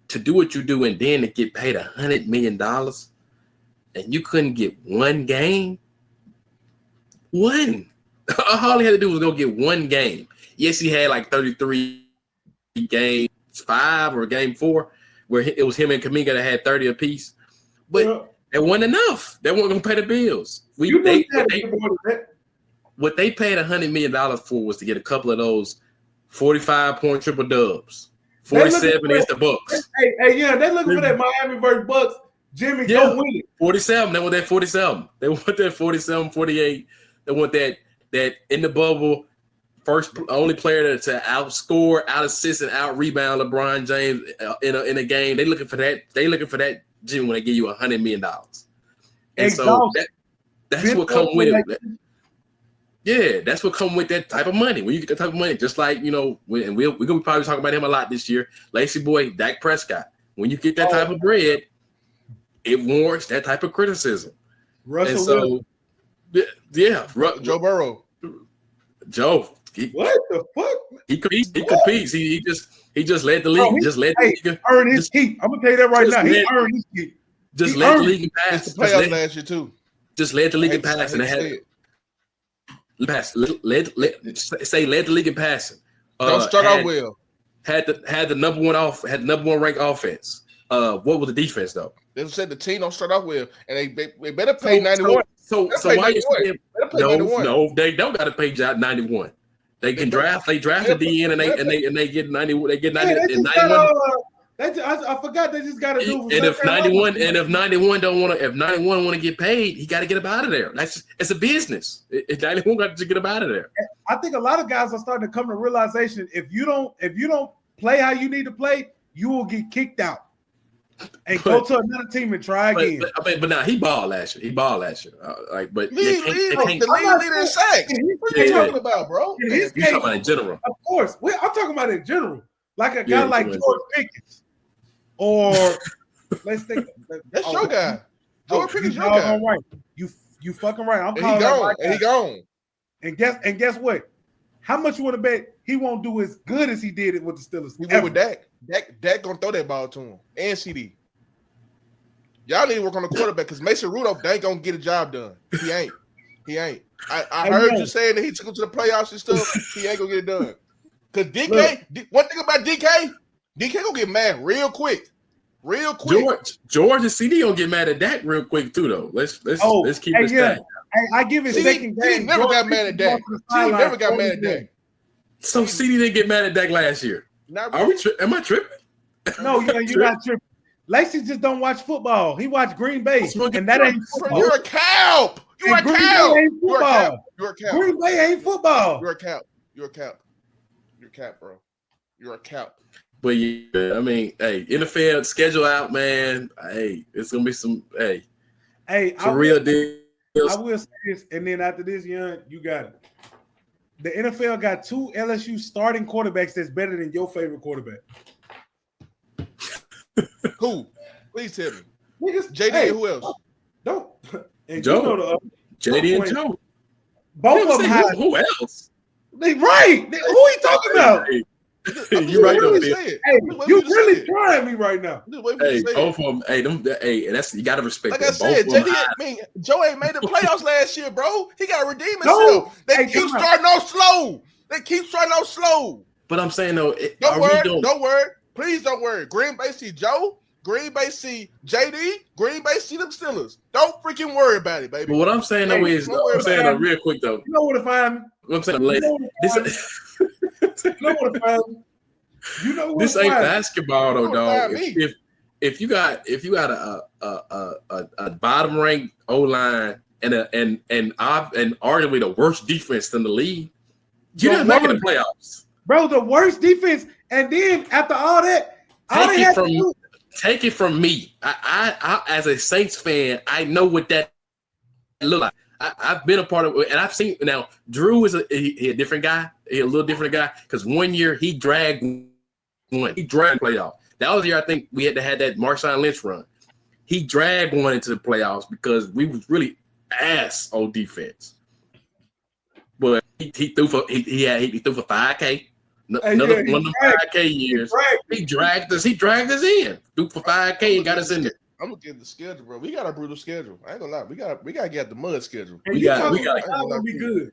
Speaker 2: to do what you do and then to get paid $100 million, and you couldn't get one game. One. All he had to do was go get one game. Yes, he had like 33 games, 5 or game 4, where it was him and Kuminga that had 30 apiece. But it wasn't enough. They weren't going to pay the bills. What they paid $100 million for was to get a couple of those 45-point triple dubs. 47 against the Bucks.
Speaker 1: Hey, yeah, they're looking for that Miami versus Bucks. Jimmy, go win it.
Speaker 2: 47. They want that 47. They want that 47, 48. They want that in the bubble. Only player to outscore, out assist, and out rebound LeBron James in a game. They looking for that. They looking for that, Jimmy, when they give you $100 million. And so that's what comes with it. Yeah, that's what comes with that type of money. When you get that type of money, just like, we're going to probably talk about him a lot this year. Lacy boy, Dak Prescott. When you get that type of bread, it warrants that type of criticism.
Speaker 1: Russell
Speaker 2: Wilson. Yeah.
Speaker 3: Joe Burrow.
Speaker 2: Joe.
Speaker 1: What the fuck?
Speaker 2: He competes. He just led the league.
Speaker 1: Earn his keep. I'm gonna tell you that right now. He earned his keep.
Speaker 2: Just led the league in pass.
Speaker 3: It's the playoffs last year too.
Speaker 2: Just led the league in pass, and they had led the league in passing.
Speaker 3: Don't start out well.
Speaker 2: Had the number one ranked offense. What was the defense though?
Speaker 3: They said the team don't start out well, and they better pay 91.
Speaker 2: So why you saying no? They don't got to pay 91. They can draft. They drafted DN and they get 90. They get 90 and 91.
Speaker 1: I forgot they just got to do.
Speaker 2: And if 91 want to get paid, he got to get up out of there. It's a business. If 91 got to get up out of there.
Speaker 1: I think a lot of guys are starting to come to realization if you don't play how you need to play, you will get kicked out and go to another team and try again.
Speaker 2: But now he balled last year. But
Speaker 3: the league leader in sacks. What are you talking about, bro?
Speaker 2: You talking about in general?
Speaker 1: Of course, I'm talking about in general. Like a guy like George Pickens, or let's think.
Speaker 3: That's your guy. George Pickens, your guy.
Speaker 1: Right. You fucking right. I'm
Speaker 3: calling he gone.
Speaker 1: And guess what? How much you want to bet he won't do as good as he did it with the Steelers?
Speaker 3: He went with Dak. Dak gonna throw that ball to him and CD. Y'all need to work on the quarterback because Mason Rudolph, they ain't gonna get a job done. He ain't. I heard you saying that he took him to the playoffs and stuff. He ain't gonna get it done. Because one thing about DK gonna get mad real quick.
Speaker 2: George and CD gonna get mad at Dak real quick too, though. Let's keep it straight.
Speaker 1: I give it second game.
Speaker 3: CD never got mad at Dak. CD never got mad at Dak.
Speaker 2: So CD didn't get mad at Dak last year. Am I tripping?
Speaker 1: No, you're not tripping. Lacey just don't watch football. He watched Green Bay, and that ain't football.
Speaker 3: You're a cow. You're a cow.
Speaker 1: Green Bay ain't football.
Speaker 3: You're a cow. You're a cow, bro. You're a cow.
Speaker 2: But yeah, I mean, hey, NFL schedule out, man. Hey, it's gonna be some. Hey, some real deals.
Speaker 1: I will say this, and then after this, Young, you got it. The NFL got 2 LSU starting quarterbacks that's better than your favorite quarterback.
Speaker 3: Who? Please tell me.
Speaker 1: Niggas,
Speaker 3: JD, who else?
Speaker 1: Don't. And
Speaker 2: Joe.
Speaker 1: You know
Speaker 2: JD and Joe.
Speaker 1: Both of them have.
Speaker 2: Who else?
Speaker 1: Right. Who are you talking about?
Speaker 2: You right though,
Speaker 1: Hey, you really trying me right now.
Speaker 2: Hey, both of them. Hey, and that's you gotta respect.
Speaker 3: Like I said, Joe ain't made the playoffs last year, bro. He gotta redeem himself. They keep starting off slow.
Speaker 2: But I'm saying though,
Speaker 3: don't worry. Please don't worry. Green Bay see Joe. Green Bay see JD. Green Bay see them Steelers. Don't freaking worry about it, baby.
Speaker 2: But what I'm saying though is, real quick though.
Speaker 1: You know what to find me.
Speaker 2: What I'm saying,
Speaker 1: You know what
Speaker 2: this ain't basketball though, dog. If you got a bottom ranked O line and arguably the worst defense in the league, you're not making the playoffs,
Speaker 1: bro. The worst defense, and then after all that,
Speaker 2: take it from me. I as a Saints fan, I know what that look like. I've been a part of it, and I've seen now. Drew is a different guy. He's a little different guy because one year he dragged playoff. That was the year I think we had to have that Marshawn Lynch run. He dragged one into the playoffs because we was really ass on defense. But he threw for 5K. Another one of them 5K years. He dragged us in. Threw for 5K and got us in there.
Speaker 3: I'm looking at the schedule, bro. We got a brutal schedule. I ain't gonna lie. We gotta get the mud schedule.
Speaker 1: We got be good.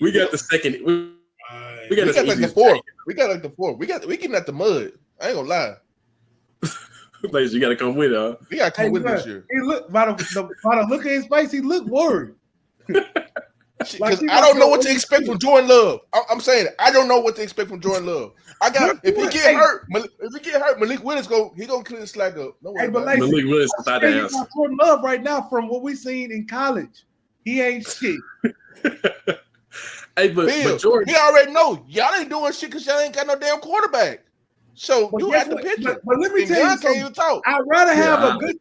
Speaker 2: We got the second. We got
Speaker 3: like the fourth. We got like the fourth. We getting at the mud. I ain't gonna lie.
Speaker 2: Ladies, you gotta come with it, huh?
Speaker 3: We gotta come with this year.
Speaker 1: He look by the look at his face, he looked worried.
Speaker 3: Because I don't know what to expect from Jordan Love. I'm saying I don't know what to expect from Jordan Love. If he get hurt, Malik Willis gonna clean the slack up. No worry about
Speaker 2: Malik Willis without the ass.
Speaker 1: Jordan Love right now from what we seen in college. He ain't shit.
Speaker 2: Hey, but Jordan,
Speaker 3: he already know y'all ain't doing shit because y'all ain't got no damn quarterback. So you have to picture.
Speaker 1: But let me tell you something. I'd rather have a good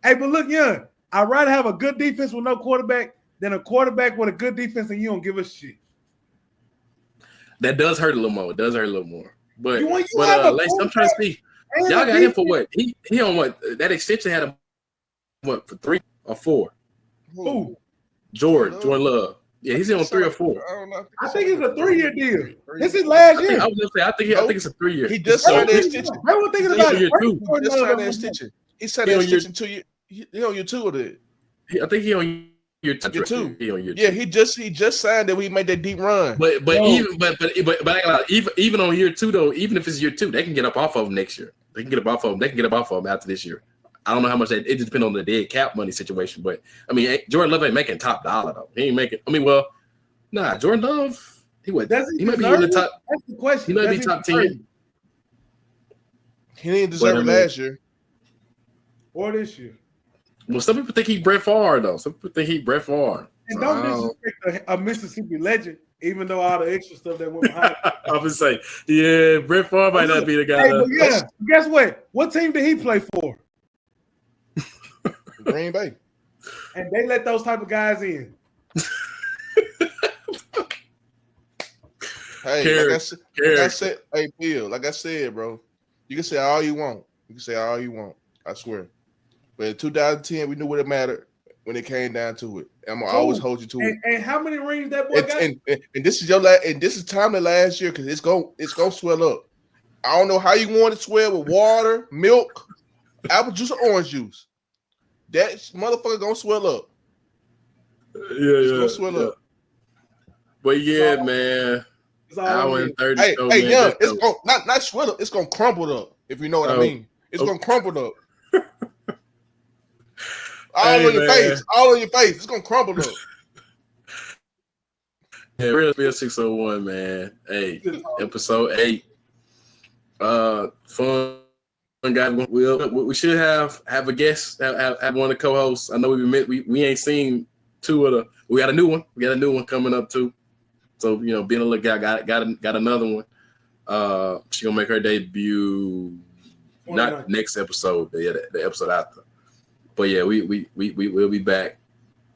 Speaker 1: but look, Young, I'd rather have a good defense with no quarterback than a quarterback with a good defense and you don't give a shit.
Speaker 2: That does hurt a little more. It does hurt a little more. But
Speaker 1: Lace,
Speaker 2: I'm trying to see. Y'all got him for what? He on what? That extension had him what for 3 or 4?
Speaker 1: Who?
Speaker 2: Jordan Love. Yeah, he's on 3 or 4.
Speaker 3: I don't know.
Speaker 1: I think it's a 3-year deal. This is last year.
Speaker 2: I was gonna say I think it's a 3-year.
Speaker 3: He just signed that extension.
Speaker 1: I was thinking about
Speaker 2: year 2.
Speaker 3: He just signed that extension. He signed that extension 2 years. He on year 2 of it.
Speaker 2: I think he on year 2.
Speaker 3: Yeah, he just signed that we made that deep run.
Speaker 2: But even on year 2 though, even if it's year 2, they can get up off of him next year. They can get up off of him after this year. I don't know how much it just depends on the dead cap money situation, but I mean, Jordan Love ain't making top dollar though. He ain't making. I mean, Jordan Love. He might be in the top.
Speaker 1: That's the question.
Speaker 2: He might be top 10.
Speaker 3: He didn't deserve it last year
Speaker 1: or this year.
Speaker 2: Well, some people think he's Brett Favre though. Some people think he's Brett Favre.
Speaker 1: And don't disrespect a Mississippi legend. Even though all the extra stuff that went behind.
Speaker 2: I was say, yeah, Brett Favre might not be the guy.
Speaker 1: Hey, yeah, guess what? What team did he play for?
Speaker 3: Green Bay.
Speaker 1: And they let those type of guys in.
Speaker 3: Hey, like I said, hey, Bill, like I said, bro, you can say all you want. You can say all you want. I swear. But in 2010, we knew what it mattered when it came down to it. I'm gonna always hold you to it.
Speaker 1: And how many rings that boy got?
Speaker 3: And this is your last, and this is time to last year because it's gonna swell up. I don't know how you want it to swell with water, milk, apple juice, or orange juice. That motherfucker gonna swell up. It's gonna swell up.
Speaker 2: But yeah, man. Hour and 30
Speaker 3: hey,
Speaker 2: show,
Speaker 3: hey,
Speaker 2: man,
Speaker 3: yeah, it's gonna not swell up. It's gonna crumple up. If you know what I mean, it's gonna crumple up. All on your face. It's gonna crumble up.
Speaker 2: Yeah, Realspill601, man. Hey, episode 8. Fun guy. We should have a guest, have one of the co-hosts. I know we ain't seen two of the. We got a new one. We got a new one coming up too. So being a little guy, got another one. She gonna make her debut. Not next episode. The episode after. But yeah, we will be back.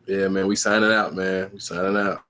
Speaker 2: Yeah, man. We signing out, man. We signing out.